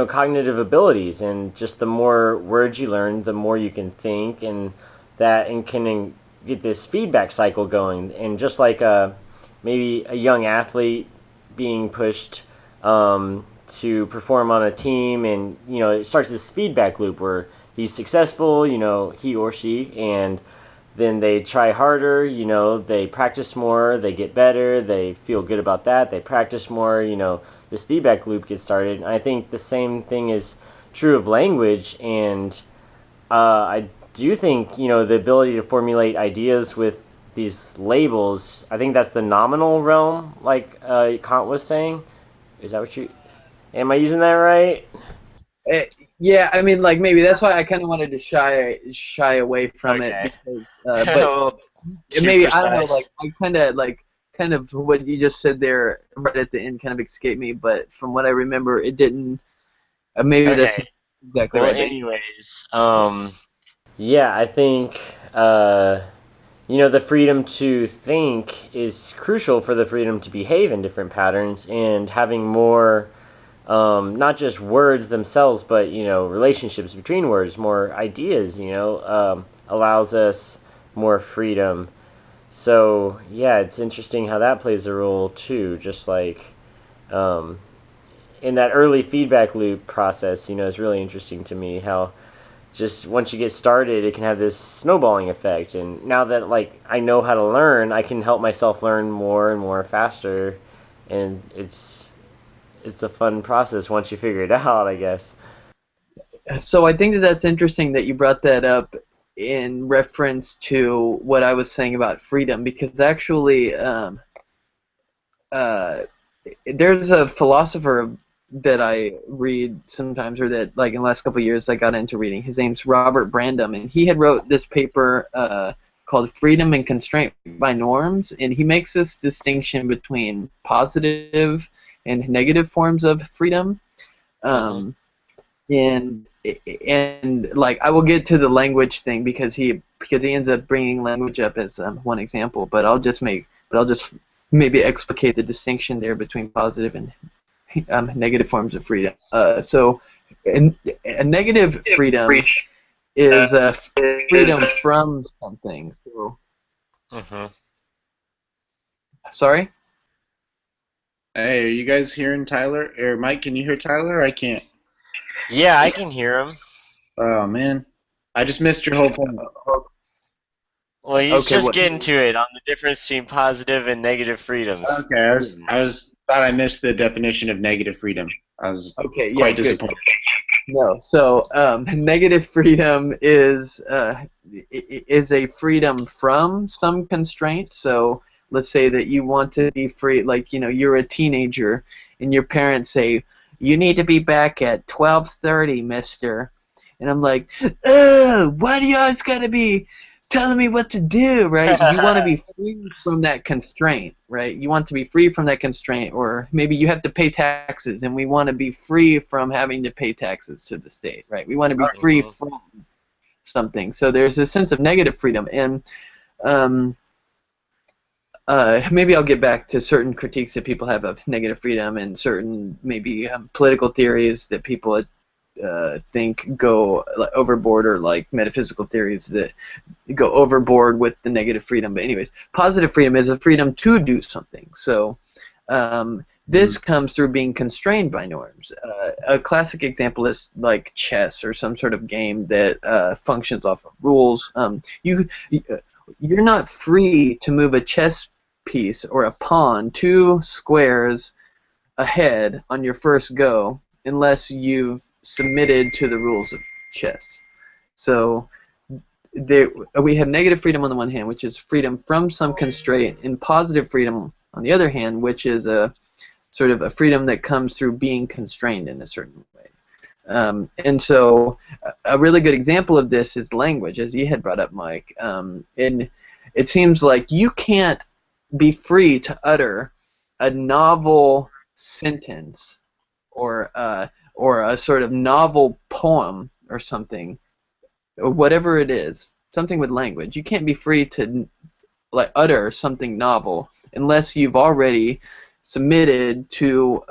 cognitive abilities. And just the more words you learn, the more you can think, and can get this feedback cycle going. And just like maybe a young athlete being pushed to perform on a team, and it starts this feedback loop where he's successful, he or she, and then they try harder, they practice more, they get better, they feel good about that, they practice more, this feedback loop gets started. And I think the same thing is true of language, and I do think, the ability to formulate ideas with these labels, I think that's the nominal realm, like Kant was saying. Is that what you... Am I using that right? Yeah, I mean, like maybe that's why I kind of wanted to shy away from it, Okay. because, A but little too maybe I don't know, precise. like I kind of what you just said there right at the end kind of escaped me, but from what I remember, it didn't. Maybe that's Okay. not exactly Well, right, but anyways, Yeah, I think, the freedom to think is crucial for the freedom to behave in different patterns, and having more, not just words themselves, but, relationships between words, more ideas, allows us more freedom. So, yeah, it's interesting how that plays a role, too, just like, um, in that early feedback loop process, it's really interesting to me how just once you get started, it can have this snowballing effect. And now that like I know how to learn, I can help myself learn more and more faster, and it's a fun process once you figure it out, I guess. so I think that that's interesting that you brought that up in reference to what I was saying about freedom, because actually, uh, there's a philosopher that I read sometimes, or that like in the last couple of years I got into reading. His name's Robert Brandom, and he had wrote this paper called "Freedom and Constraint by Norms," and he makes this distinction between positive and negative forms of freedom. mhm. Um, and and like I will get to the language thing because he ends up bringing language up as one example, but I'll just maybe explicate the distinction there between positive and negative forms of freedom. So a negative freedom is freedom from something. So Mhm. sorry. Hey, are you guys hearing Tyler? Or Mike, can you hear Tyler? I can't. Yeah, I can hear him. Oh man, I just missed your whole point. Well, he's Okay. just What? getting to it on the difference between positive and negative freedoms. Okay, I was thought I missed the definition of negative freedom. I was Okay. Yeah. quite Good. disappointed. No. So negative freedom is a freedom from some constraint. So let's say that you want to be free, like you're a teenager, and your parents say you need to be back at 12:30, Mister. And I'm like, oh, why do you always gotta be telling me what to do, right? You want to be free from that constraint, right? You want to be free from that constraint, or maybe you have to pay taxes, and we want to be free from having to pay taxes to the state, right? We want to be free Mhm. from something. So there's a sense of negative freedom, and um, maybe I'll get back to certain critiques that people have of negative freedom, and certain maybe political theories that people think go overboard, or like metaphysical theories that go overboard with the negative freedom. But anyways, positive freedom is a freedom to do something. So this comes through being constrained by norms. A classic example is like chess or some sort of game that functions off of rules. You're not free to move a chess piece or a pawn 2 squares ahead on your first go unless you've submitted to the rules of chess. So there, we have negative freedom on the one hand, which is freedom from some constraint, and positive freedom on the other hand, which is a sort of a freedom that comes through being constrained in a certain way. And so a really good example of this is language, as you had brought up, Mike. And it seems like you can't be free to utter a novel sentence or a sort of novel poem or something, or whatever it is, something with language. You can't be free to like utter something novel unless you've already submitted to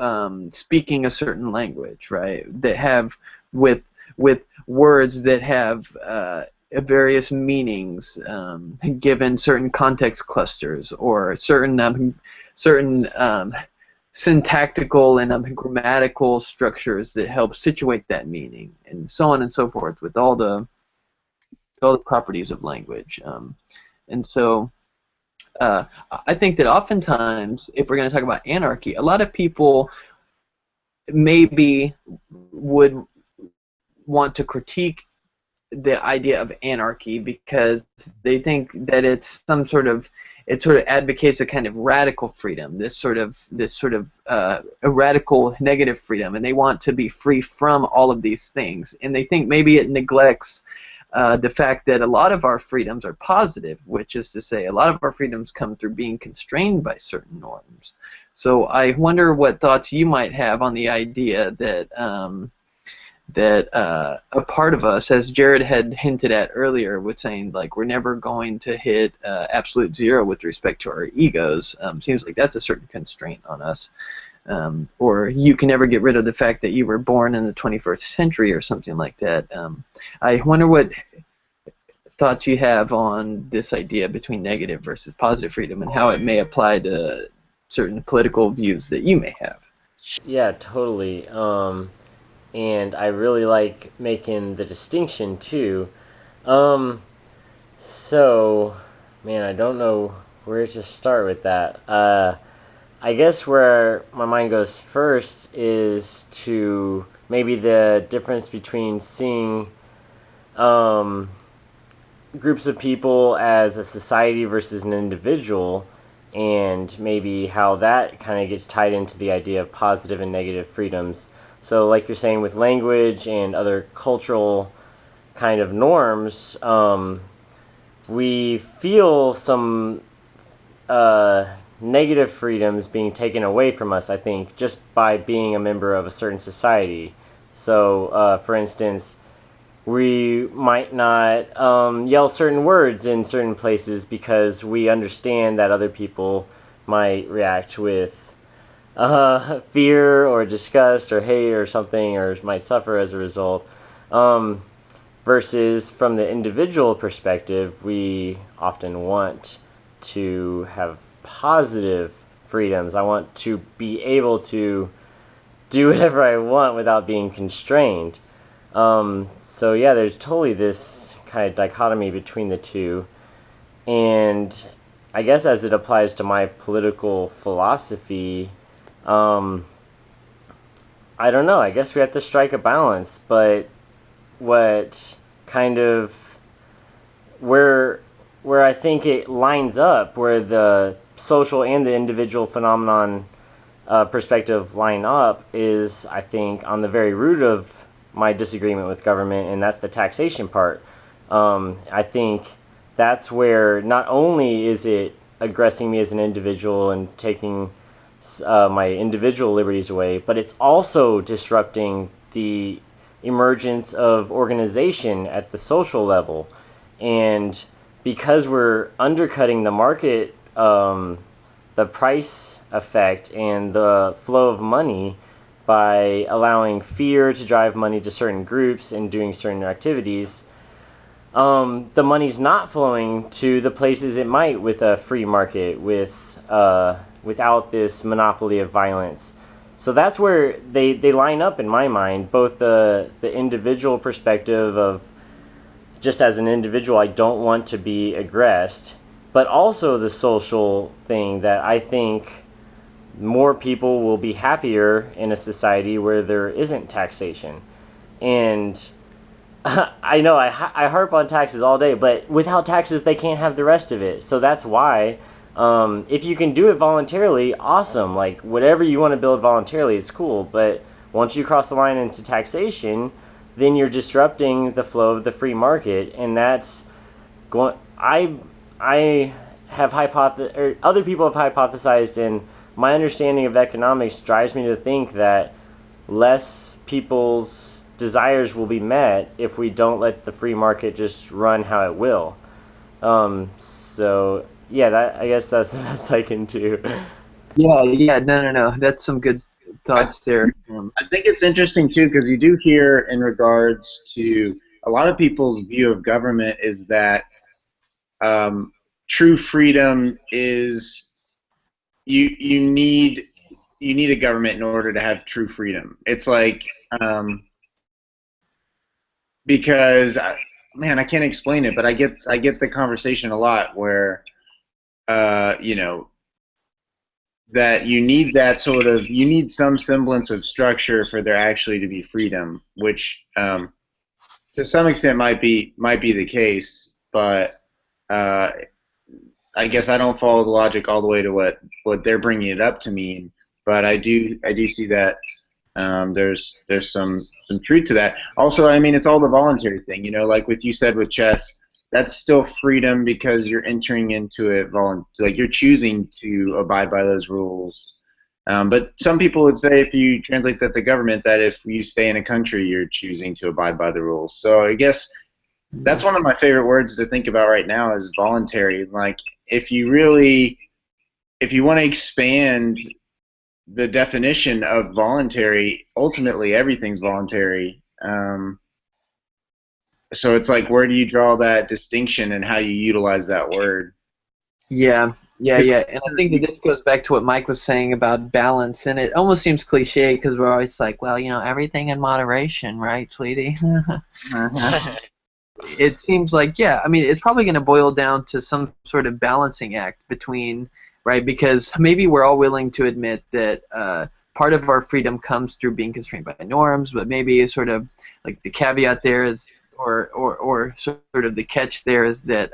speaking a certain language, right? That have with words that have various meanings given certain context clusters, or certain syntactical and grammatical structures that help situate that meaning, and so on and so forth, with all the all the properties of language. And so I think that oftentimes, if we're going to talk about anarchy, a lot of people maybe would want to critique the idea of anarchy because they think that it sort of advocates a kind of radical freedom, this sort of a radical negative freedom, and they want to be free from all of these things, and they think maybe it neglects the fact that a lot of our freedoms are positive, which is to say a lot of our freedoms come through being constrained by certain norms. So I wonder what thoughts you might have on the idea that a part of us, as Jared had hinted at earlier, with saying like we're never going to hit absolute zero with respect to our egos, seems like that's a certain constraint on us. Or you can never get rid of the fact that you were born in the 21st century or something like that. I wonder what thoughts you have on this idea between negative versus positive freedom and how it may apply to certain political views that you may have. Yeah, totally. And I really like making the distinction too. So, man, I don't know where to start with that. I guess where my mind goes first is to maybe the difference between seeing groups of people as a society versus an individual, and maybe how that kind of gets tied into the idea of positive and negative freedoms. So like you're saying with language and other cultural kind of norms, we feel some negative freedoms being taken away from us, I think, just by being a member of a certain society. So, for instance, we might not yell certain words in certain places because we understand that other people might react with fear or disgust or hate or something, or might suffer as a result. Versus from the individual perspective, we often want to have positive freedoms. I want to be able to do whatever I want without being constrained. So yeah, there's totally this kind of dichotomy between the two. And I guess as it applies to my political philosophy, I don't know, I guess we have to strike a balance, but what kind of where I think it lines up, where the social and the individual phenomenon perspective line up, is I think on the very root of my disagreement with government, and that's the taxation part. I think that's where not only is it aggressing me as an individual and taking my individual liberties away, but it's also disrupting the emergence of organization at the social level. And because we're undercutting the market, the price effect and the flow of money by allowing fear to drive money to certain groups and doing certain activities, the money's not flowing to the places it might with a free market, without this monopoly of violence. So that's where they line up in my mind, both the individual perspective of just as an individual I don't want to be aggressed, but also the social thing that I think more people will be happier in a society where there isn't taxation. And I know I harp on taxes all day, but without taxes they can't have the rest of it. So that's why if you can do it voluntarily, awesome. Like whatever you want to build voluntarily, it's cool. But once you cross the line into taxation, then you're disrupting the flow of the free market, and that's going. I have or other people have hypothesized, and my understanding of economics drives me to think that less people's desires will be met if we don't let the free market just run how it will. So yeah, I guess that's the best I can do. Yeah, no. That's some good thoughts there. I think it's interesting too, because you do hear in regards to a lot of people's view of government is that true freedom is you need a government in order to have true freedom. It's like because man, I can't explain it, but I get the conversation a lot where you know, that you need that sort of, you need some semblance of structure for there actually to be freedom, which to some extent might be the case, but uh, I guess I don't follow the logic all the way to what they're bringing it up to mean, but I do see that there's some truth to that. Also, I mean, it's all the voluntary thing, like with you said with chess, that's still freedom because you're entering into it like you're choosing to abide by those rules. But some people would say, if you translate that to government, that if you stay in a country, you're choosing to abide by the rules. So I guess that's one of my favorite words to think about right now is voluntary. Like, if you really, if you want to expand the definition of voluntary, ultimately everything's voluntary. So it's like, where do you draw that distinction and how you utilize that word? Yeah, yeah. And I think that this goes back to what Mike was saying about balance, and it almost seems cliche because we're always like, well, everything in moderation, right, sweetie? It seems like, yeah, I mean, it's probably going to boil down to some sort of balancing act between, right, because maybe we're all willing to admit that part of our freedom comes through being constrained by norms, but maybe sort of like the caveat there is, or sort of the catch there is that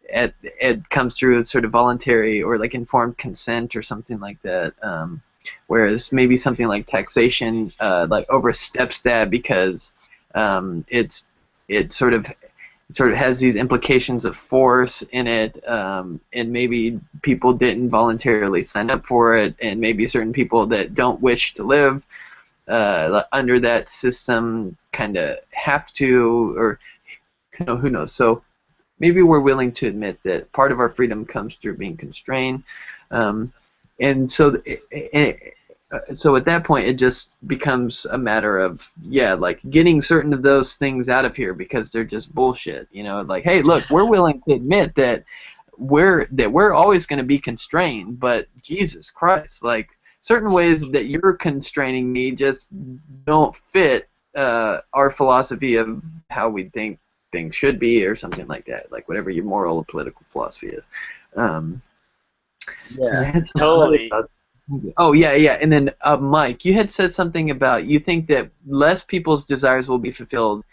it comes through sort of voluntary or like informed consent or something like that. Whereas maybe something like taxation like oversteps that because it sort of has these implications of force in it, and maybe people didn't voluntarily sign up for it, and maybe certain people that don't wish to live under that system kind of have to, or who knows. So maybe we're willing to admit that part of our freedom comes through being constrained, and so at that point, it just becomes a matter of, like getting certain of those things out of here because they're just bullshit. Like, hey, look, we're willing to admit that we're always going to be constrained, but Jesus Christ, like certain ways that you're constraining me just don't fit our philosophy of how we think things should be, or something like that. Like whatever your moral or political philosophy is. Yeah, Totally. Oh, yeah. And then, Mike, you had said something about you think that less people's desires will be fulfilled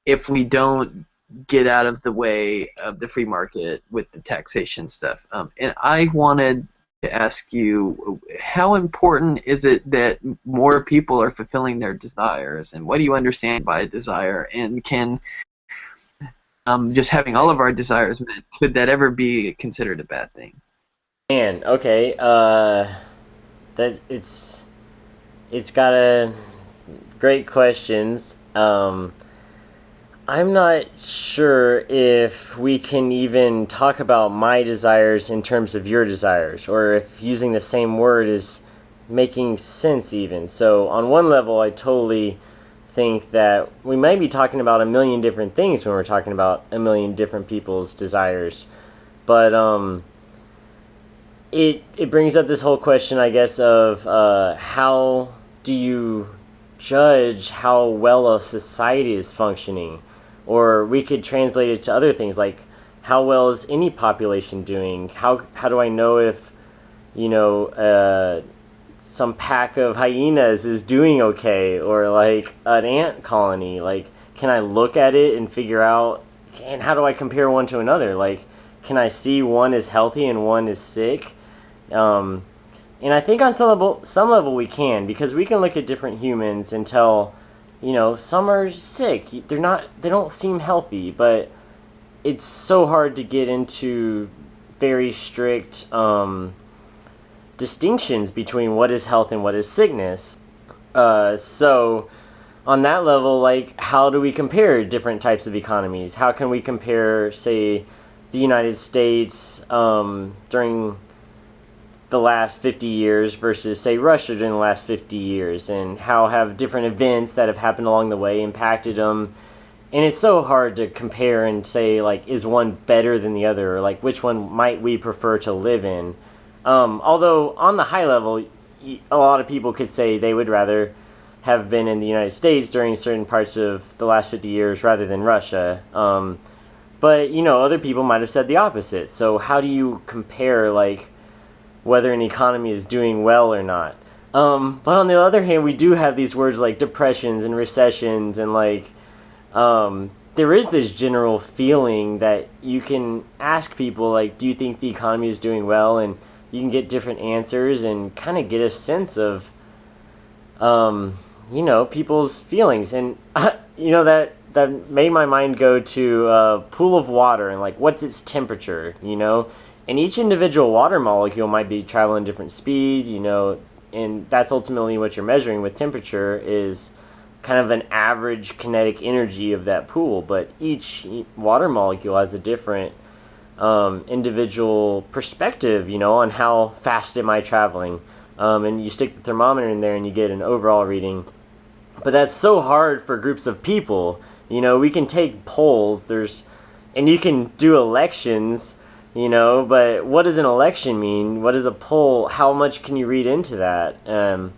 if we don't get out of the way of the free market with the taxation stuff. And I wanted to ask you, how important is it that more people are fulfilling their desires? And what do you understand by a desire? And can just having all of our desires met, could that ever be considered a bad thing? Man, okay. That it's got a great questions. I'm not sure if we can even talk about my desires in terms of your desires, or if using the same word is making sense even. So on one level, I totally think that we might be talking about a million different things when we're talking about a million different people's desires. But it brings up this whole question, I guess, of how do you judge how well a society is functioning? Or we could translate it to other things, like how well is any population doing? How do I know if, some pack of hyenas is doing okay, or like an ant colony? Like, can I look at it and figure out, and how do I compare one to another? Like, can I see one is healthy and one is sick? And I think on some level we can, because we can look at different humans and tell, some are sick. They don't seem healthy, but it's so hard to get into very strict distinctions between what is health and what is sickness. So on that level, like, how do we compare different types of economies? How can we compare, say, the United States during the last 50 years versus, say, Russia during the last 50 years, and how have different events that have happened along the way impacted them? And it's so hard to compare and say, like, is one better than the other, or like which one might we prefer to live in. Although on the high level, a lot of people could say they would rather have been in the United States during certain parts of the last 50 years rather than Russia. But, you know, other people might have said the opposite. So how do you compare, like, whether an economy is doing well or not? But on the other hand, we do have these words like depressions and recessions, and, like, there is this general feeling that you can ask people, like, do you think the economy is doing well? And you can get different answers and kind of get a sense of, you know, people's feelings. And, you know, that made my mind go to a pool of water and, like, what's its temperature, you know? And each individual water molecule might be traveling different speed, you know, and that's ultimately what you're measuring with temperature is kind of an average kinetic energy of that pool. But each water molecule has a different individual perspective, you know, on how fast am I traveling. And you stick the thermometer in there and you get an overall reading. But that's so hard for groups of people. You know, we can take polls, and you can do elections, you know, but what does an election mean? What does a poll, how much can you read into that? And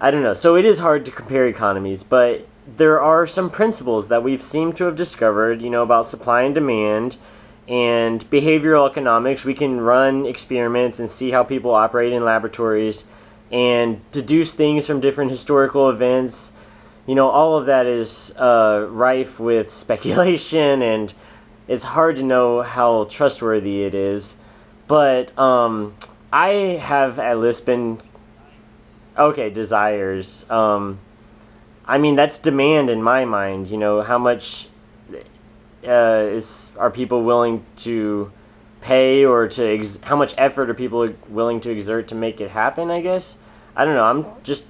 I don't know. So it is hard to compare economies, but there are some principles that we've seemed to have discovered, you know, about supply and demand and behavioral economics. We can run experiments and see how people operate in laboratories and deduce things from different historical events. You know, all of that is rife with speculation, and it's hard to know how trustworthy it is. But I have at least been... Okay, desires. I mean, that's demand in my mind. You know, how much are people willing to pay, or how much effort are people willing to exert to make it happen, I guess? I don't know. I'm just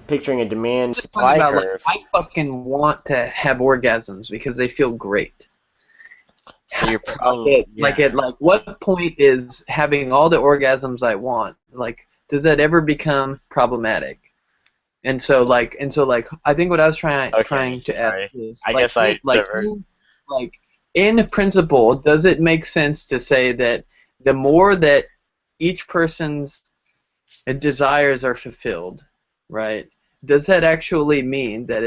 picturing a demand supply curve. Like, I fucking want to have orgasms because they feel great. So you're probably like what point is having all the orgasms I want? Like, does that ever become problematic? And so I think what I was trying to ask is, I guess I in principle, does it make sense to say that the more that each person's desires are fulfilled, right? Does that actually mean that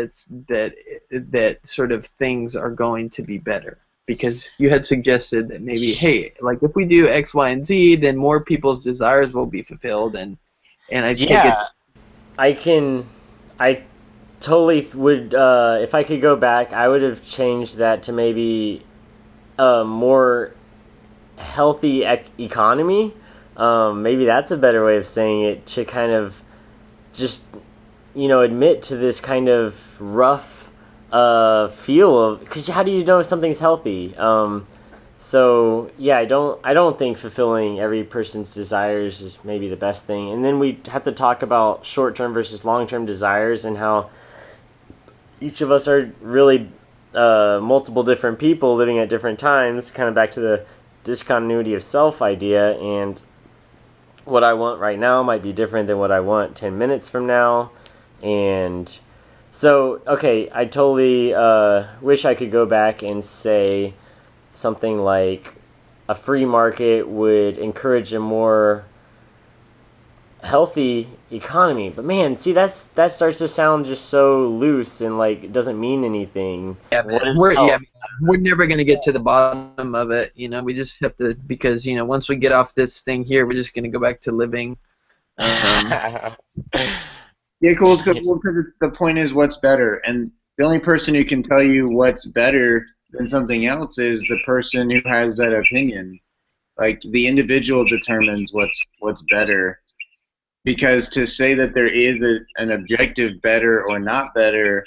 that sort of things are going to be better? Because you had suggested that maybe, hey, like if we do X, Y, and Z, then more people's desires will be fulfilled, and I take it. I totally would. If I could go back, I would have changed that to maybe a more healthy economy. Maybe that's a better way of saying it, to kind of just, you know, admit to this kind of rough feel of, because how do you know if something's healthy? So yeah, I don't think fulfilling every person's desires is maybe the best thing. And then we have to talk about short-term versus long-term desires, and how each of us are really multiple different people living at different times, kind of back to the discontinuity of self idea. And what I want right now might be different than what I want 10 minutes from now. And so, okay, I totally wish I could go back and say something like a free market would encourage a more healthy economy. But man, see, that starts to sound just so loose and like it doesn't mean anything. Yeah, man. We're never going to get to the bottom of it. You know, we just have to, because, you know, once we get off this thing here, we're just going to go back to living. Yeah, cool. Because the point is what's better, and the only person who can tell you what's better than something else is the person who has that opinion. Like, the individual determines what's better, because to say that there is an objective better or not better,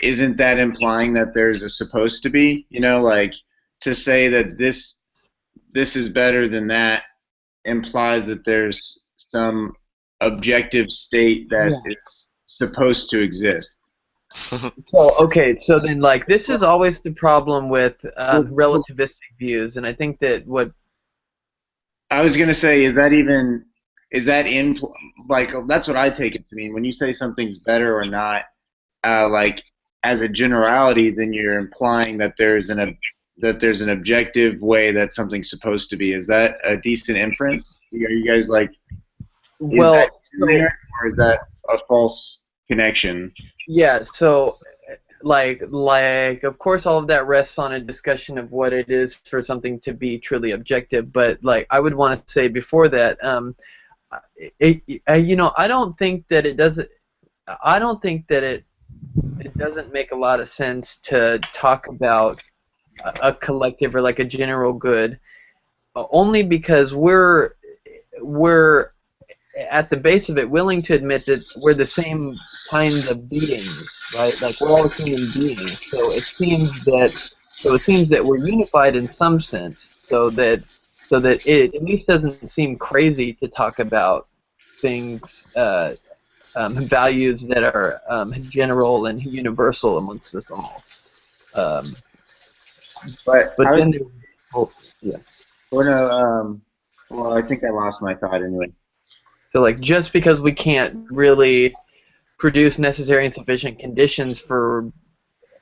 isn't that implying that there's a supposed to be? You know, like, to say that this is better than that implies that there's some objective state that is supposed to exist. So then, like, this is always the problem with relativistic views, and I think that what I was gonna say is that like, that's what I take it to mean when you say something's better or not, like, as a generality, then you're implying that there's an objective way that something's supposed to be. Is that a decent inference? Are you guys like? Or is that a false connection. Yeah, so like of course all of that rests on a discussion of what it is for something to be truly objective, but like I would want to say before that, I don't think that it doesn't make a lot of sense to talk about a collective or like a general good, only because we're at the base of it willing to admit that we're the same kinds of beings, right? Like we're all human beings. So it seems that we're unified in some sense, so that it at least doesn't seem crazy to talk about things, values that are general and universal amongst us all. But Then, yeah. Well, I think I lost my thought anyway. So like just because we can't really produce necessary and sufficient conditions for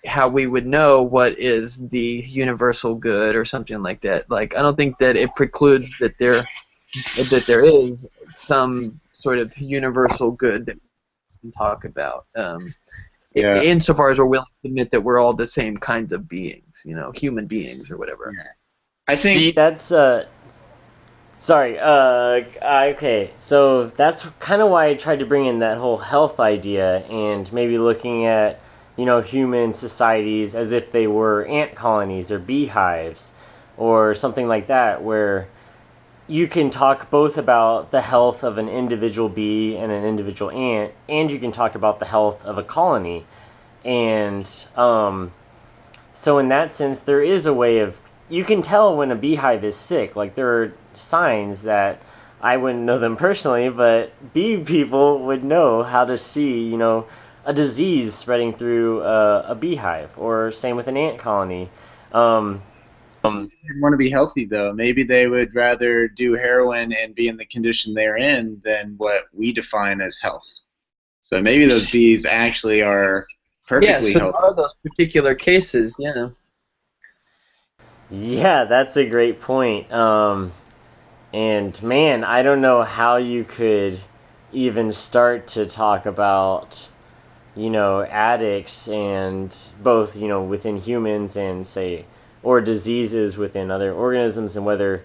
how we would know what is the universal good or something like that, like I don't think that it precludes that there is some sort of universal good that we can talk about. Insofar as we're willing to admit that we're all the same kinds of beings, human beings or whatever. Yeah. I think See, that's sorry. Okay, so that's kind of why I tried to bring in that whole health idea and maybe looking at, human societies as if they were ant colonies or beehives or something like that, where you can talk both about the health of an individual bee and an individual ant, and you can talk about the health of a colony. And so in that sense, there is a way of, you can tell when a beehive is sick. Like there are signs that I wouldn't know them personally, but bee people would know how to see, a disease spreading through a beehive, or same with an ant colony. They want to be healthy, though. Maybe they would rather do heroin and be in the condition they're in than what we define as health. So maybe those bees actually are perfectly healthy. Yeah, so there are those particular cases, yeah. Yeah, that's a great point. And man, I don't know how you could even start to talk about, addicts and both, within humans and or diseases within other organisms, and whether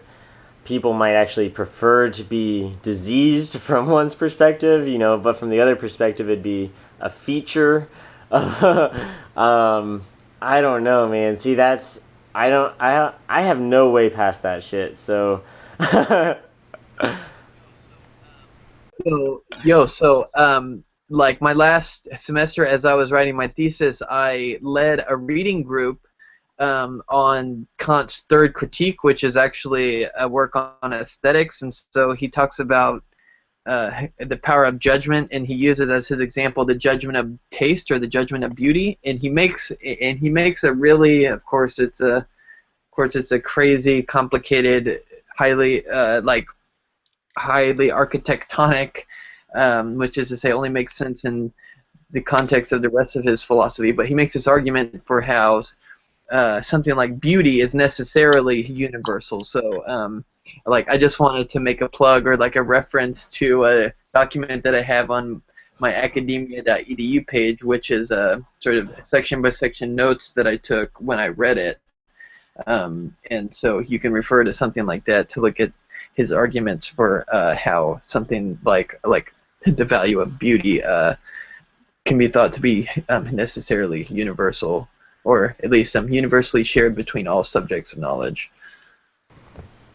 people might actually prefer to be diseased from one's perspective, but from the other perspective it'd be a feature. I don't know, man. See, I have no way past that shit, so like my last semester, as I was writing my thesis, I led a reading group on Kant's Third Critique, which is actually a work on aesthetics, and so he talks about the power of judgment, and he uses as his example the judgment of taste or the judgment of beauty, and he makes a really, of course it's a crazy, complicated, highly architectonic, which is to say only makes sense in the context of the rest of his philosophy, but he makes this argument for how something like beauty is necessarily universal. So I just wanted to make a plug or like a reference to a document that I have on my academia.edu page, which is a sort of section by section notes that I took when I read it. And so you can refer to something like that to look at his arguments for how something like the value of beauty can be thought to be necessarily universal, or at least universally shared between all subjects of knowledge.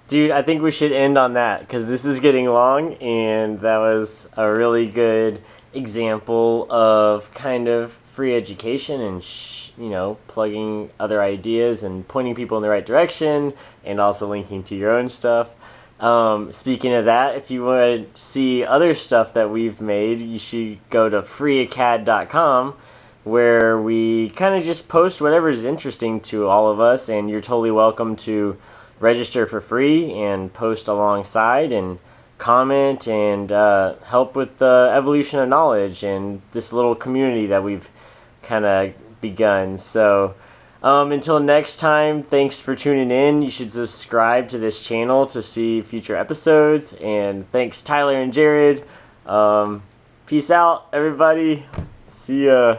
Dude, I think we should end on that, because this is getting long, and that was a really good example of kind of free education and plugging other ideas and pointing people in the right direction, and also linking to your own stuff. Speaking of that, if you want to see other stuff that we've made, you should go to freeacad.com, where we kind of just post whatever is interesting to all of us, and you're totally welcome to register for free and post alongside and comment and help with the evolution of knowledge and this little community that we've kind of begun. So until next time, thanks for tuning in. You should subscribe to this channel to see future episodes, and thanks Tyler and Jared. Peace out, everybody. See ya.